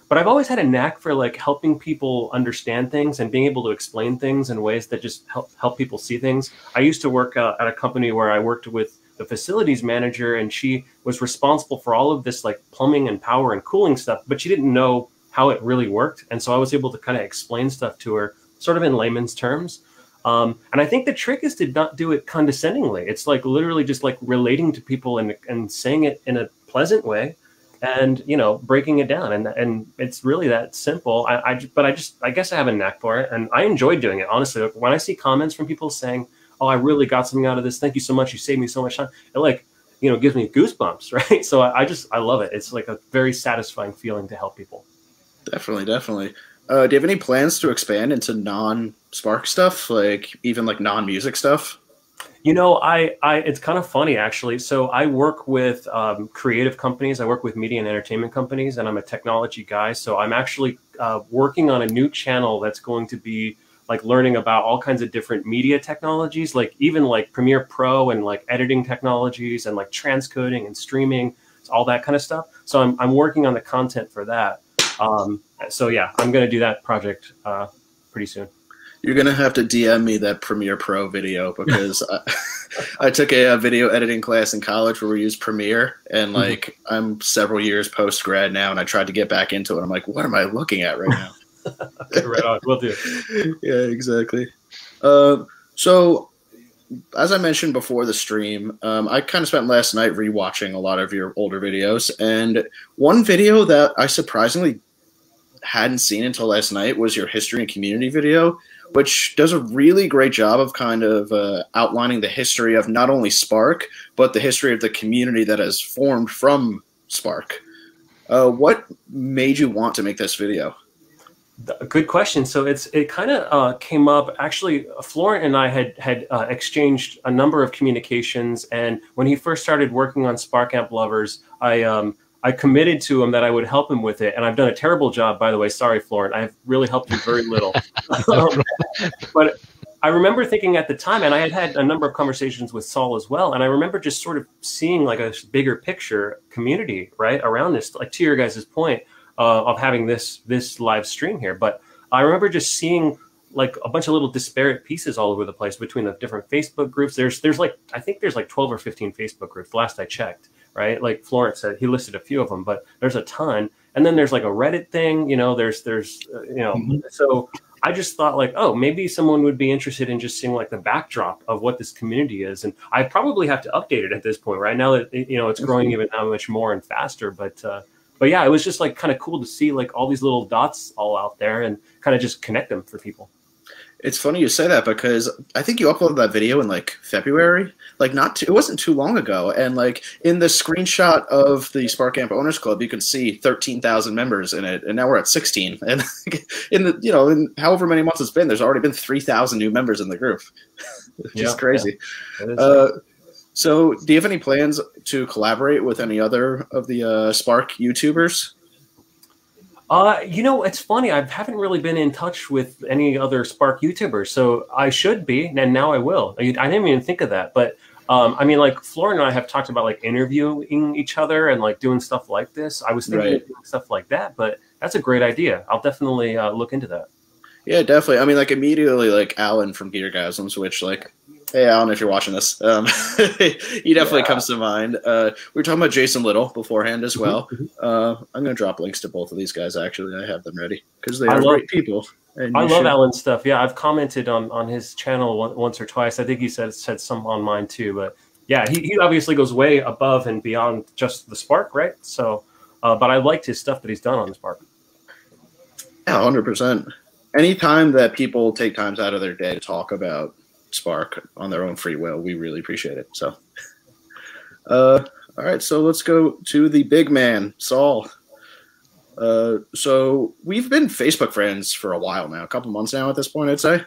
but I've always had a knack for like helping people understand things and being able to explain things in ways that just help people see things. I used to work at a company where I worked with the facilities manager, and she was responsible for all of this like plumbing and power and cooling stuff, but she didn't know how it really worked. And so I was able to kind of explain stuff to her sort of in layman's terms. And I think the trick is to not do it condescendingly. It's like literally just like relating to people and saying it in a pleasant way. And breaking it down, and it's really that simple. I guess I have a knack for it, and I enjoy doing it. Honestly, when I see comments from people saying, "Oh, I really got something out of this. Thank you so much. You saved me so much time." It gives me goosebumps, right? So I love it. It's like a very satisfying feeling to help people. Definitely. Do you have any plans to expand into non-Spark stuff, like even like non-music stuff? It's kind of funny, actually. So I work with creative companies. I work with media and entertainment companies, and I'm a technology guy. So I'm actually working on a new channel that's going to be like learning about all kinds of different media technologies, like even like Premiere Pro and like editing technologies and like transcoding and streaming, all that kind of stuff. So I'm working on the content for that. So yeah, I'm going to do that project pretty soon. You're going to have to DM me that Premiere Pro video, because I took a video editing class in college where we used Premiere, and like I'm several years post-grad now, and I tried to get back into it. I'm like, what am I looking at right now? Right on. Will do. Yeah, exactly. So as I mentioned before the stream, I kind of spent last night rewatching a lot of your older videos, and one video that I surprisingly hadn't seen until last night was your history and community video, which does a really great job of kind of outlining the history of not only Spark, but the history of the community that has formed from Spark. What made you want to make this video? Good question. So it kind of came up. Actually, Florent and I had exchanged a number of communications, and when he first started working on Spark Amp Lovers, I committed to him that I would help him with it, and I've done a terrible job, by the way. Sorry, Florent. I've really helped you very little. But I remember thinking at the time, and I had a number of conversations with Saul as well, and I remember just sort of seeing like a bigger picture community right around this, like to your guys' point of having this live stream here. But I remember just seeing like a bunch of little disparate pieces all over the place between the different Facebook groups. There's like, I think there's like 12 or 15 Facebook groups last I checked. Right, like Florent said, he listed a few of them, but there's a ton. And then there's like a Reddit thing, So I just thought like, oh, maybe someone would be interested in just seeing like the backdrop of what this community is. And I probably have to update it at this point, right now that it's growing even that much more and faster. But yeah, it was just like kind of cool to see like all these little dots all out there and kind of just connect them for people. It's funny you say that because I think you uploaded that video in like February, like it wasn't too long ago. And like in the screenshot of the Spark Amp Owners Club, you can see 13,000 members in it, and now we're at 16. And in the in however many months it's been, there's already been 3,000 new members in the group, which is crazy. Yeah. So, do you have any plans to collaborate with any other of the Spark YouTubers? It's funny. I haven't really been in touch with any other Spark YouTubers, so I should be, and now I will. I didn't even think of that, but I mean, like Florent and I have talked about like interviewing each other and like doing stuff like this. I was thinking of doing stuff like that, but that's a great idea. I'll definitely look into that. Yeah, definitely. I mean, like immediately, like Alan from Geargasms, which like. Hey, Alan, if you're watching this, he definitely comes to mind. We were talking about Jason Little beforehand as well. I'm going to drop links to both of these guys, actually. I have them ready because they are great people. I love Alan's stuff. Yeah, I've commented on his channel once or twice. I think he said some on mine too. But yeah, he obviously goes way above and beyond just the Spark, right? So, but I liked his stuff that he's done on the Spark. Yeah, 100%. Anytime that people take times out of their day to talk about Spark on their own free will, we really appreciate it. So all right, so let's go to the big man, Saul. So we've been Facebook friends for a while now, a couple months now at this point, I'd say.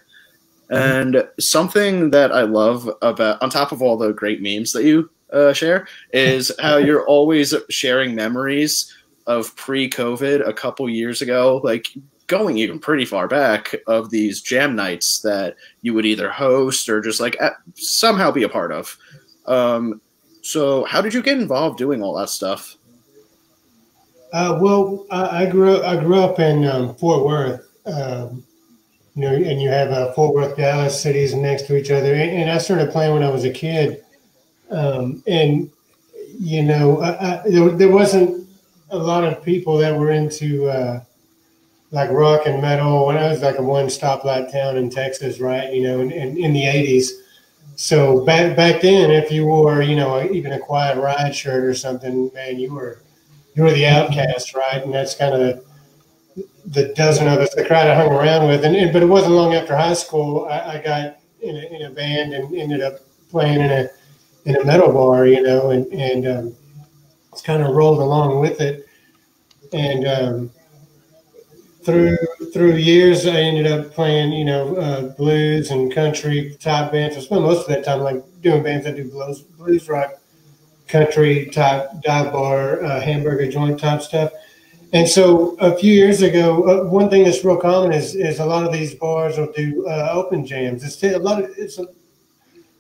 And something that I love about, on top of all the great memes that you share, is how you're always sharing memories of pre-COVID a couple years ago, like going even pretty far back, of these jam nights that you would either host or just like somehow be a part of. So how did you get involved doing all that stuff? Well, I grew up in Fort Worth, and you have Fort Worth, Dallas, cities next to each other. And I started playing when I was a kid. And, there wasn't a lot of people that were into like rock and metal when I was like a one stoplight town in Texas, right? In the 80s. So back then, if you wore, even a Quiet Riot shirt or something, man, you were the outcast, right? And that's kind of the dozen of us, the crowd I hung around with. But it wasn't long after high school, I got in a band and ended up playing in a metal bar, and it's kind of rolled along with it. And through years, I ended up playing, blues and country type bands. I spent most of that time like doing bands that do blues rock, country type, dive bar, hamburger joint type stuff. And so a few years ago, one thing that's real common is a lot of these bars will do open jams. It's a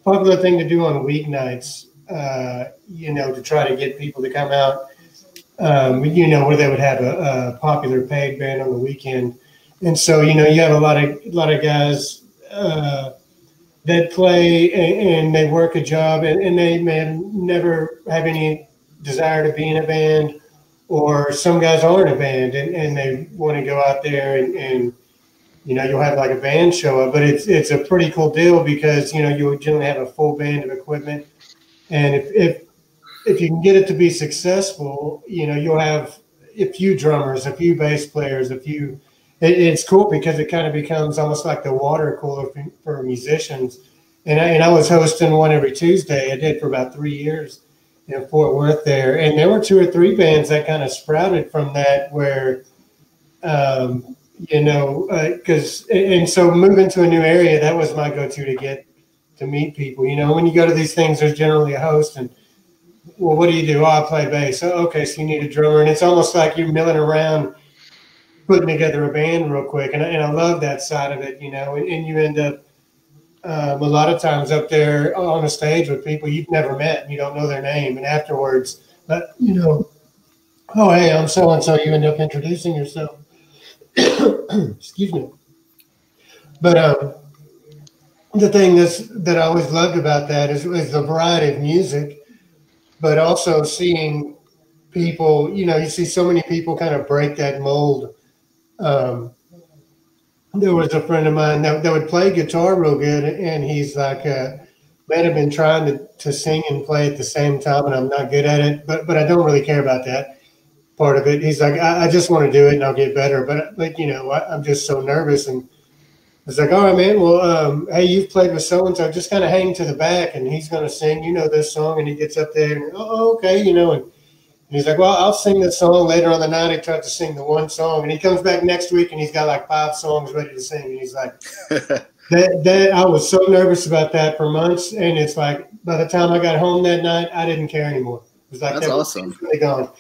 popular thing to do on weeknights, to try to get people to come out. Where they would have a popular paid band on the weekend. And so, you have a lot of guys that play and they work a job and they may never have any desire to be in a band, or some guys are in a band and they want to go out there and you'll have like a band show up, but it's a pretty cool deal because, you'll generally have a full band of equipment. And if you can get it to be successful, you'll have a few drummers, a few bass players, it's cool because it kind of becomes almost like the water cooler for musicians. And I was hosting one every Tuesday. I did for about 3 years in Fort Worth there. And there were 2 or 3 bands that kind of sprouted from that where, and so moving to a new area, that was my go-to to get to meet people. When you go to these things, there's generally a host and, well, what do you do? Oh, I play bass. Oh, okay, so you need a drummer. And it's almost like you're milling around putting together a band real quick. And I love that side of it, and you end up a lot of times up there on a stage with people you've never met and you don't know their name. And afterwards, oh, hey, I'm so-and-so. You end up introducing yourself. Excuse me. But the thing that I always loved about that is the variety of music. But also seeing people, you see so many people kind of break that mold. There was a friend of mine that would play guitar real good, and he's like, man, I've been trying to sing and play at the same time, and I'm not good at it, but I don't really care about that part of it. He's like, I just want to do it, and I'll get better. But I'm just so nervous. And was like, all right, man, well, hey, you've played with so-and-so, just kind of hang to the back, and he's going to sing, this song, and he gets up there, and, oh, okay, and he's like, well, I'll sing this song. Later on the night, he tried to sing the one song, and he comes back next week, and he's got like 5 songs ready to sing, and he's like, that I was so nervous about that for months, and it's like, by the time I got home that night, I didn't care anymore. It was like, that's awesome. Really gone.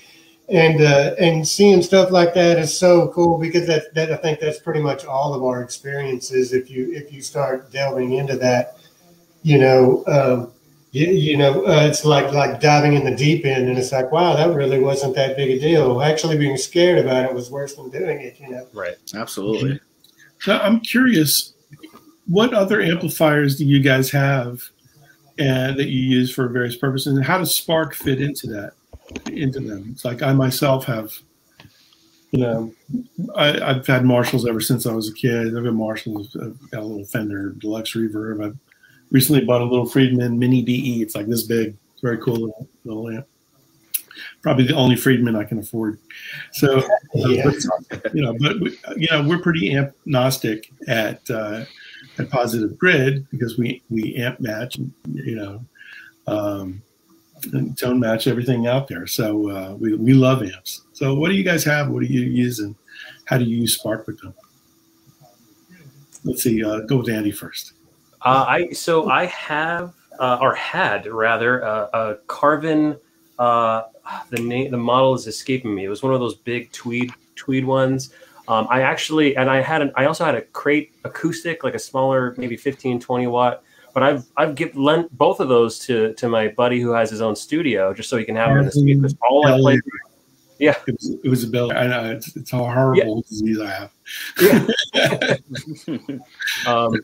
And seeing stuff like that is so cool, because that I think that's pretty much all of our experiences. If you start delving into that, it's like diving in the deep end, and it's like, wow, that really wasn't that big a deal. Actually, being scared about it was worse than doing it. Right? Absolutely. So I'm curious, what other amplifiers do you guys have, and that you use for various purposes, and how does Spark fit into them? It's like I myself have, I've had Marshalls ever since I was a kid. I've got Marshalls. I've got a little Fender Deluxe Reverb. I've recently bought a little Friedman Mini DE. It's like this big. It's very cool little amp. Probably the only Friedman I can afford. So, we're pretty amp agnostic at Positive Grid, because we amp match, and tone match everything out there. So we love amps. So what do you guys have? What do you use, and how do you use Spark with them? Let's see. Go with Andy first. I have had a Carvin. The model is escaping me. It was one of those big tweed ones. I also had a Crate acoustic, like a smaller, maybe 15, 20 watt. But I've lent both of those to my buddy who has his own studio, just so he can have them in the studio. Because all I played, yeah, it was a bill. I know it's a horrible disease I have. Yeah.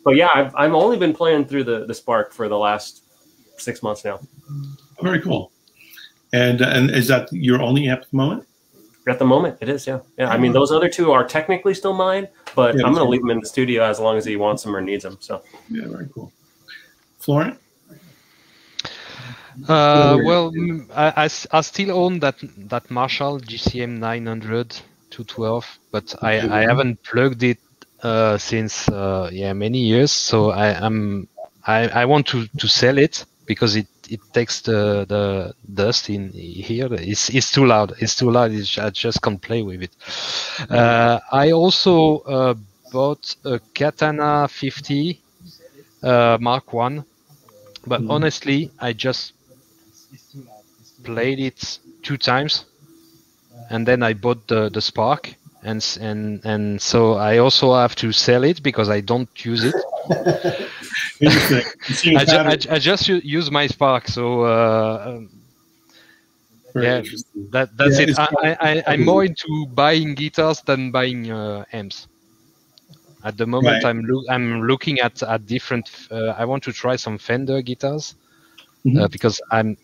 But yeah, I've only been playing through the Spark for the last 6 months now. Very cool. And is that your only amp at the moment? At the moment, it is. Yeah. I mean, those other 2 are technically still mine, but I'm going to leave them in the studio as long as he wants them or needs them. So yeah, very cool. Florent? Well, I still own that Marshall GCM 900 212, but I haven't plugged it since many years. So I want to sell it, because it takes the dust in here. It's too loud. I just can't play with it. I also bought a Katana 50 Mark 1. But honestly, I just played it 2 times, and then I bought the Spark, and so I also have to sell it because I don't use it. I just use my Spark, so that's it. I'm more into buying guitars than buying amps. At the moment, right. I'm looking at different. I want to try some Fender guitars, because I'm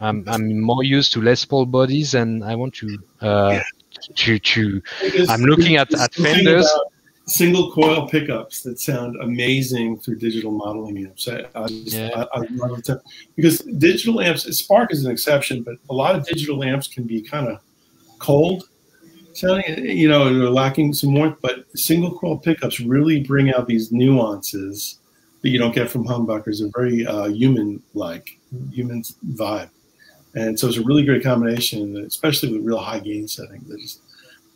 more used to Les Paul bodies, and I want to. I'm looking at Fenders. Single coil pickups that sound amazing through digital modeling amps. I love it, because digital amps. Spark is an exception, but a lot of digital amps can be kind of cold sounding, they're lacking some warmth, but single coil pickups really bring out these nuances that you don't get from humbuckers. They're very human vibe. And so it's a really great combination, especially with real high gain settings.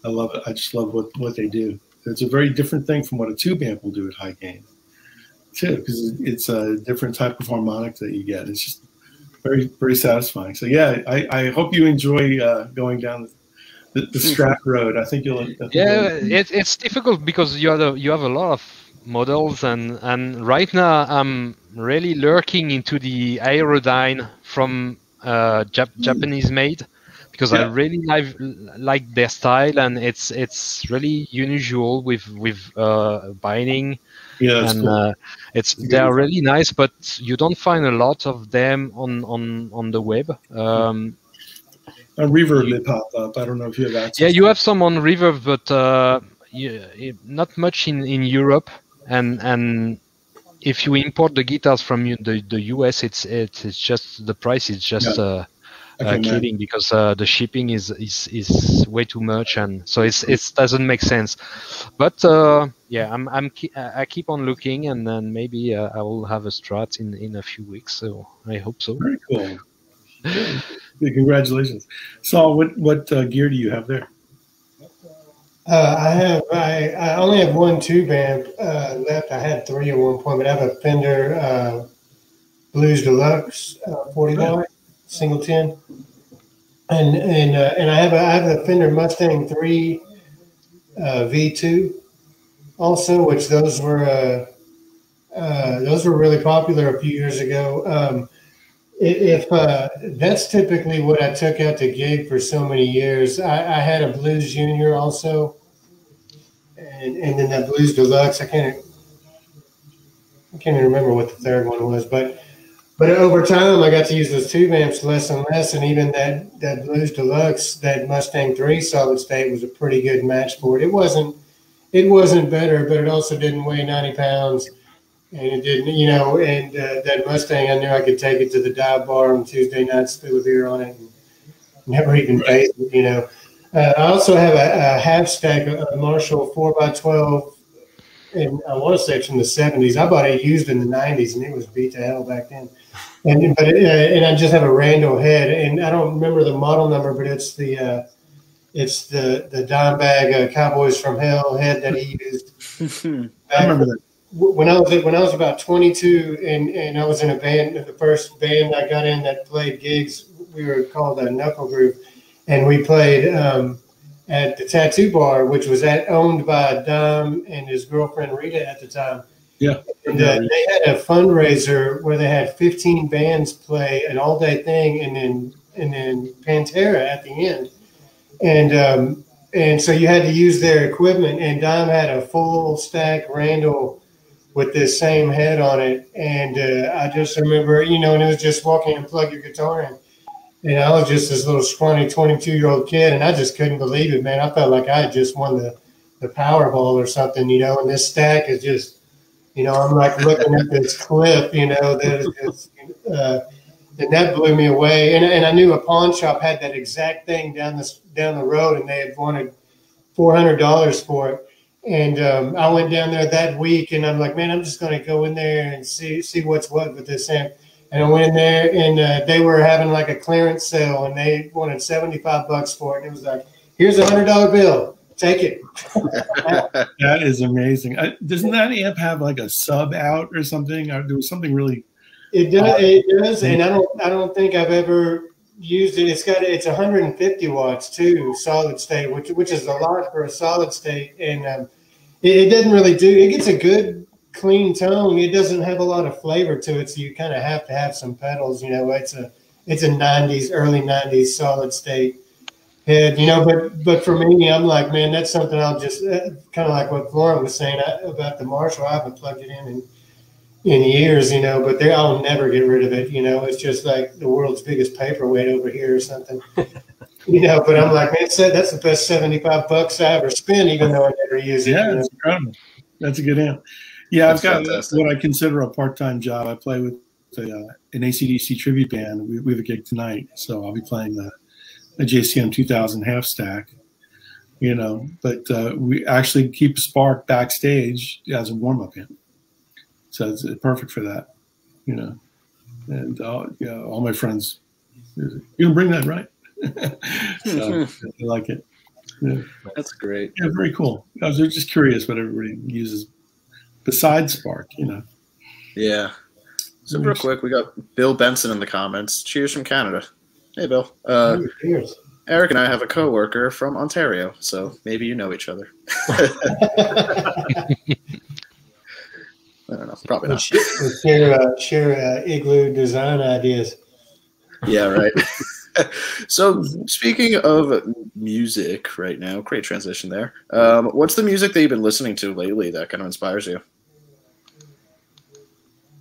I love it. I just love what they do. It's a very different thing from what a tube amp will do at high gain, too, because it's a different type of harmonic that you get. It's just very, very satisfying. So yeah, I hope you enjoy going down the Strat road. I think you'll. It's difficult because you have a lot of models, and right now I'm really lurking into the Aerodyne from Japanese made, because I really like their style, and it's really unusual with binding. Yeah, and cool. They are really nice, but you don't find a lot of them on the web. A Reverb may pop up. I don't know if you have access. Yeah, you have some on Reverb, but not much in Europe. And if you import the guitars from the US, it's just the price is just cleaning because the shipping is way too much, and so it doesn't make sense. But yeah, I keep on looking, and then maybe I will have a Strat in a few weeks. So I hope so. Very cool. Yeah, congratulations, Saul. What gear do you have there? I only have one tube amp left. I had 3 at one point, but I have a Fender Blues Deluxe 40 watt single 10, and I have a Fender Mustang 3 V2 also, which those were really popular a few years ago. If that's typically what I took out to gig for so many years. I had a Blues Junior also, and then that Blues Deluxe. I can't even remember what the third one was, but over time I got to use those tube amps less and less, and even that Blues Deluxe, that Mustang 3 solid state was a pretty good match for it. It wasn't better, but it also didn't weigh 90 pounds. And it didn't, and that Mustang, I knew I could take it to the dive bar on Tuesday nights, spill a beer on it, and never even face it, I also have a half stack of Marshall 4x12, and I want to say it's from the 70s. I bought it used in the 90s, and it was beat to hell back then. And I just have a Randall head, and I don't remember the model number, but it's the Dimebag Cowboys from Hell head that he used. I remember that. When I was about 22 and I was in a band, the first band I got in that played gigs, we were called a Knuckle Group, and we played at the Tattoo Bar, which was owned by Dom and his girlfriend Rita at the time. Yeah, and they had a fundraiser where they had 15 bands play an all-day thing, and then Pantera at the end, and so you had to use their equipment. And Dom had a full stack Randall with this same head on it. And I just remember, and it was just walk in and plug your guitar in. And I was just this little scrawny 22-year-old kid, and I just couldn't believe it, man. I felt like I had just won the Powerball or something, and this stack is just, I'm like looking at this cliff, and that blew me away. And I knew a pawn shop had that exact thing down the road, and they had wanted $400 for it. And I went down there that week, and I'm like, man, I'm just going to go in there and see what's what with this amp. And I went in there, and they were having like a clearance sale, and they wanted $75 for it. And it was like, here's $100 bill, take it. That is amazing. Doesn't that amp have like a sub out or something? There was something really. It does. It does, and I don't think I've ever used it. It's 150 watts too, solid state, which is a lot for a solid state, and it doesn't really do. It gets a good clean tone. It doesn't have a lot of flavor to it, so you kind of have to have some pedals. It's a 90s, early 90s solid state head. But for me, I'm like, man, that's something I'll just kind of like what Florent was saying about the Marshall. I haven't plugged it in years, but I'll never get rid of it. It's just like the world's biggest paperweight over here or something. But I'm like, man, that's the best $75 I ever spent, even though I never use it. Yeah, it's incredible. That's a good amp. Yeah, I've got what I consider a part-time job. I play with an AC/DC tribute band. We have a gig tonight, so I'll be playing a JCM 2000 half stack. But we actually keep Spark backstage as a warm-up amp. So it's perfect for that, and all my friends, you can bring that, right? So I like it. Yeah. That's great. Yeah, very cool. I was just curious what everybody uses besides Spark, Yeah. So real quick, we got Bill Benson in the comments. Cheers from Canada. Hey, Bill. Cheers. Eric and I have a coworker from Ontario, so maybe you know each other. I don't know. Probably not. Share igloo design ideas. Yeah, right. So speaking of music right now, great transition there. What's the music that you've been listening to lately that kind of inspires you?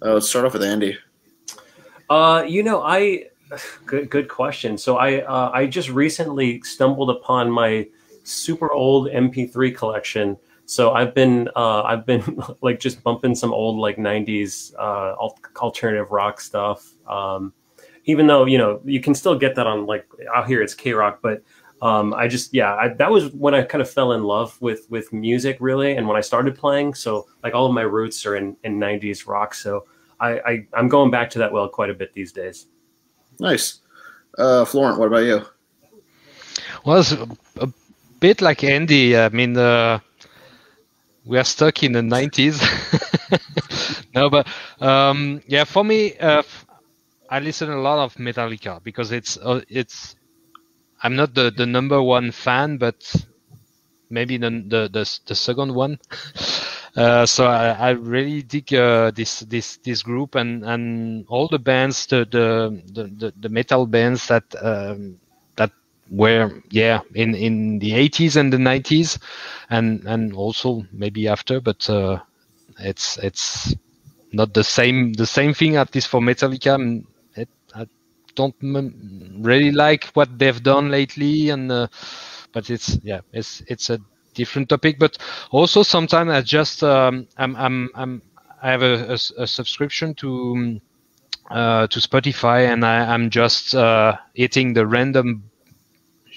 Let's start off with Andy. Good question. So I just recently stumbled upon my super old MP3 collection. So I've been like just bumping some old like 90s alternative rock stuff. even though, you know, you can still get that on, like, out here it's K-Rock, but that was when I kind of fell in love with music, really, and when I started playing. So like all of my roots are in 90s rock, so I'm going back to that well quite a bit these days. Nice. Florent, what about you? Well, it's a bit like Andy. I mean, we are stuck in the 90s. No, but yeah, for me, I listen a lot of Metallica because it's I'm not the number one fan, but maybe the second one. So I really dig this group and all the bands, the metal bands that were in the 80s and the 90s, and also maybe after, but it's not the same thing, at least for Metallica. I don't really like what they've done lately, and but it's a different topic. But also sometimes I just I have a subscription to Spotify, and I'm just hitting the random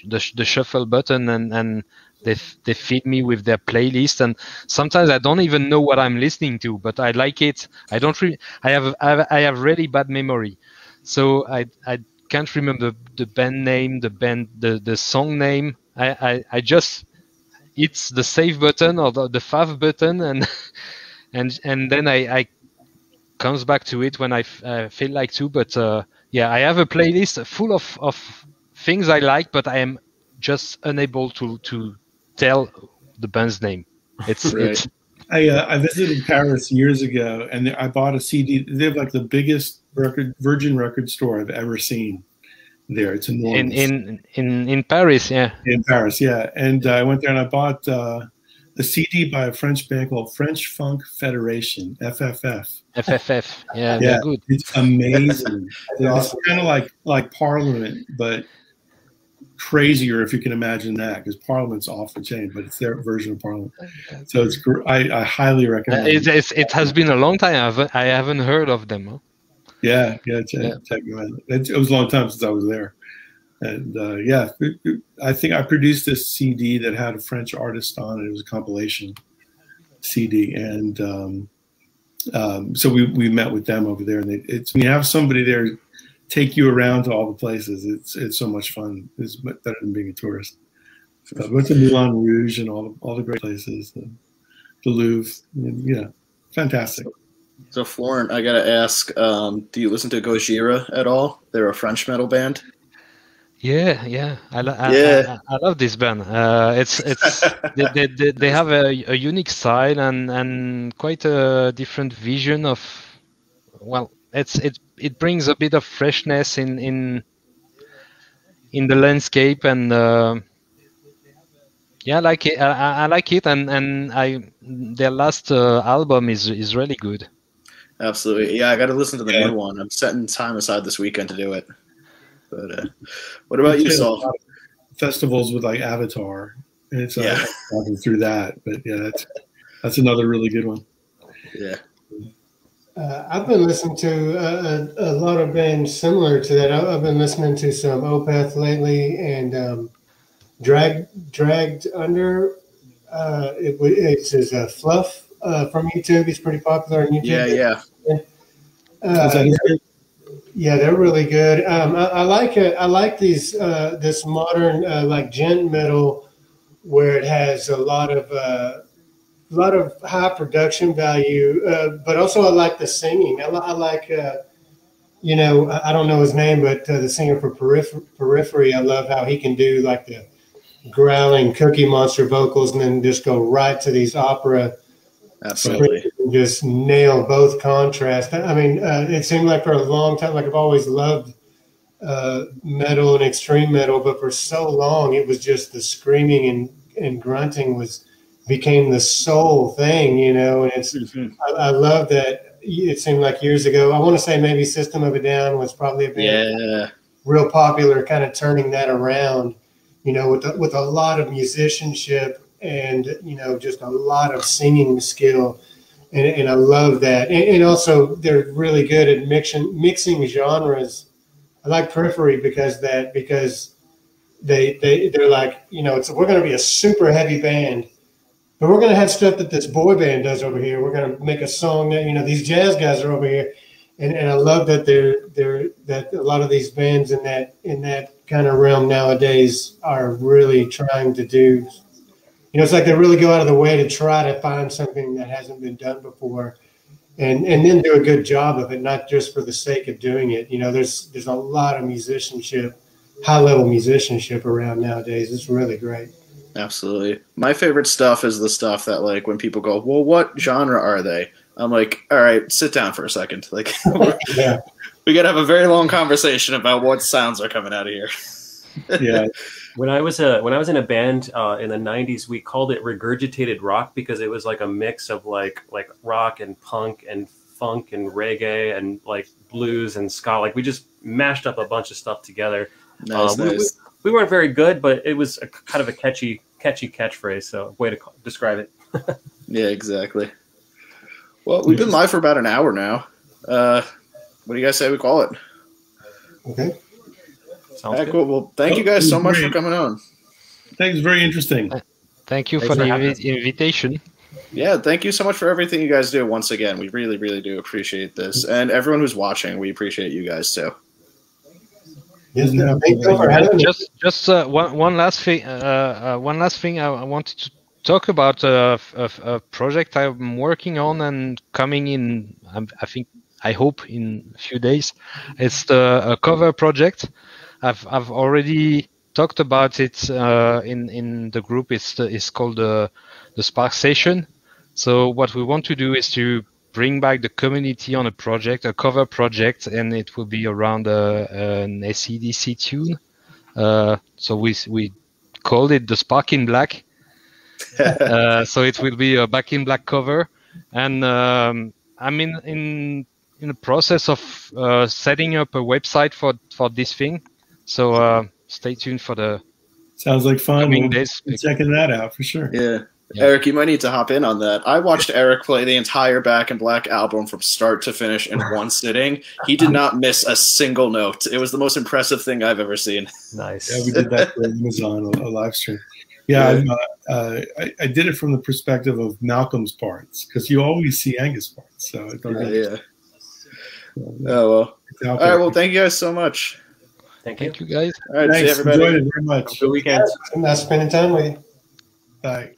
the shuffle button, and they feed me with their playlist, and sometimes I don't even know what I'm listening to, but I like it. I have really bad memory, so I can't remember the band name, the song name. I just hit the save button or the fav button, and then I comes back to it when I feel like to. But yeah, I have a playlist full of things I like, but I am just unable to tell the band's name. It's Right. it's I visited Paris years ago, and I bought a CD. They have like the biggest Virgin record store I've ever seen there. It's enormous. in Paris, yeah. In Paris, yeah. And I went there and I bought a CD by a French band called French Funk Federation, FFF. FFF, yeah, Yeah, they're good. it's amazing. It's kind of like Parliament, but crazier, if you can imagine that, because Parliament's off the chain, but it's their version of Parliament. So it's I highly recommend it. It has been a long time. I haven't heard of them. Huh? Yeah, check them out. It was a long time since I was there. And yeah, I think I produced this CD that had a French artist on it. It was a compilation CD, and so we met with them over there. And it's when you have somebody there take you around to all the places, it's so much fun. It's better than being a tourist. So I went to Moulin Rouge and all the great places, the Louvre. Yeah, fantastic. So Florent, I gotta ask, do you listen to Gojira at all? They're a French metal band. Yeah. I love this band. It's they have a unique style and quite a different vision of. Well, it brings a bit of freshness in the landscape, and yeah, I like it. I like it, and their last album is really good. Absolutely, yeah. I got to listen to the new one. I'm setting time aside this weekend to do it. But what about you, Saul? Festivals with like Avatar, and it's walking through that. But yeah, that's another really good one. Yeah. I've been listening to a lot of bands similar to that. I've been listening to some Opeth lately, and Dragged Under. It's a Fluff from YouTube. He's pretty popular on YouTube. Yeah, they're really good. I like these this modern like gent metal, where it has a lot of high production value, but also I like the singing. I like I don't know his name, but the singer for Periphery. I love how he can do like the growling Cookie Monster vocals and then just go right to these opera. Absolutely. Just nail both contrasts. I mean, it seemed like for a long time, like I've always loved metal and extreme metal, but for so long it was just the screaming and grunting became the sole thing, and it's I love that. It seemed like years ago, I want to say maybe System of a Down was probably a band real popular, kind of turning that around, with a lot of musicianship and just a lot of singing skill, and I love that. And also they're really good at mixing genres Periphery because they're like, you know, we're going to be a super heavy band, but we're going to have stuff that this boy band does over here. We're going to make a song that, you know, these jazz guys are over here, and I love that that a lot of these bands in that kind of realm nowadays are really trying to do. You know, it's like they really go out of the way to try to find something that hasn't been done before, and then do a good job of it, not just for the sake of doing it. You know, there's a lot of musicianship, high-level musicianship around nowadays. It's really great. Absolutely. My favorite stuff is the stuff that, like, when people go, well, what genre are they? I'm like, all right, sit down for a second. Like, yeah. We got to have a very long conversation about what sounds are coming out of here. Yeah. When I was in a band in the 90s, we called it regurgitated rock because it was like a mix of like rock and punk and funk and reggae and like blues and ska. Like we just mashed up a bunch of stuff together. Nice. We weren't very good, but it was kind of a catchy catchphrase. So way to describe it. Yeah, exactly. Well, we've been live for about an hour now. What do you guys say we call it? Okay. Sounds good. Cool. Well, thank you guys so much for coming on. Thanks. Very interesting. Thank you for the invitation. Yeah, thank you so much for everything you guys do. Once again, we really, really do appreciate this, and everyone who's watching, we appreciate you guys too. Yes, thank you for having me. Just one last thing. One last thing I wanted to talk about a project I'm working on and coming in. I hope in a few days. It's a cover project. I've already talked about it in the group. It's called the Spark Session. So what we want to do is to bring back the community on a project, a cover project, and it will be around an AC/DC tune. So we called it the Spark in Black. So it will be a Back in Black cover, and I'm in the process of setting up a website for this thing. So stay tuned for the sounds like fun. Coming days. Checking that out for sure. Yeah. Eric, you might need to hop in on that. I watched Eric play the entire Back in Black album from start to finish in one sitting. He did not miss a single note. It was the most impressive thing I've ever seen. Nice. Yeah, we did that for Amazon, a live stream. Yeah, I did it from the perspective of Malcolm's parts because you always see Angus' parts. So Oh, well. All right, well, thank you guys so much. Thank you. Thank you, guys. All right, see Thanks. everybody. Enjoyed it very much. Good weekend. Nice spending time with you. Bye.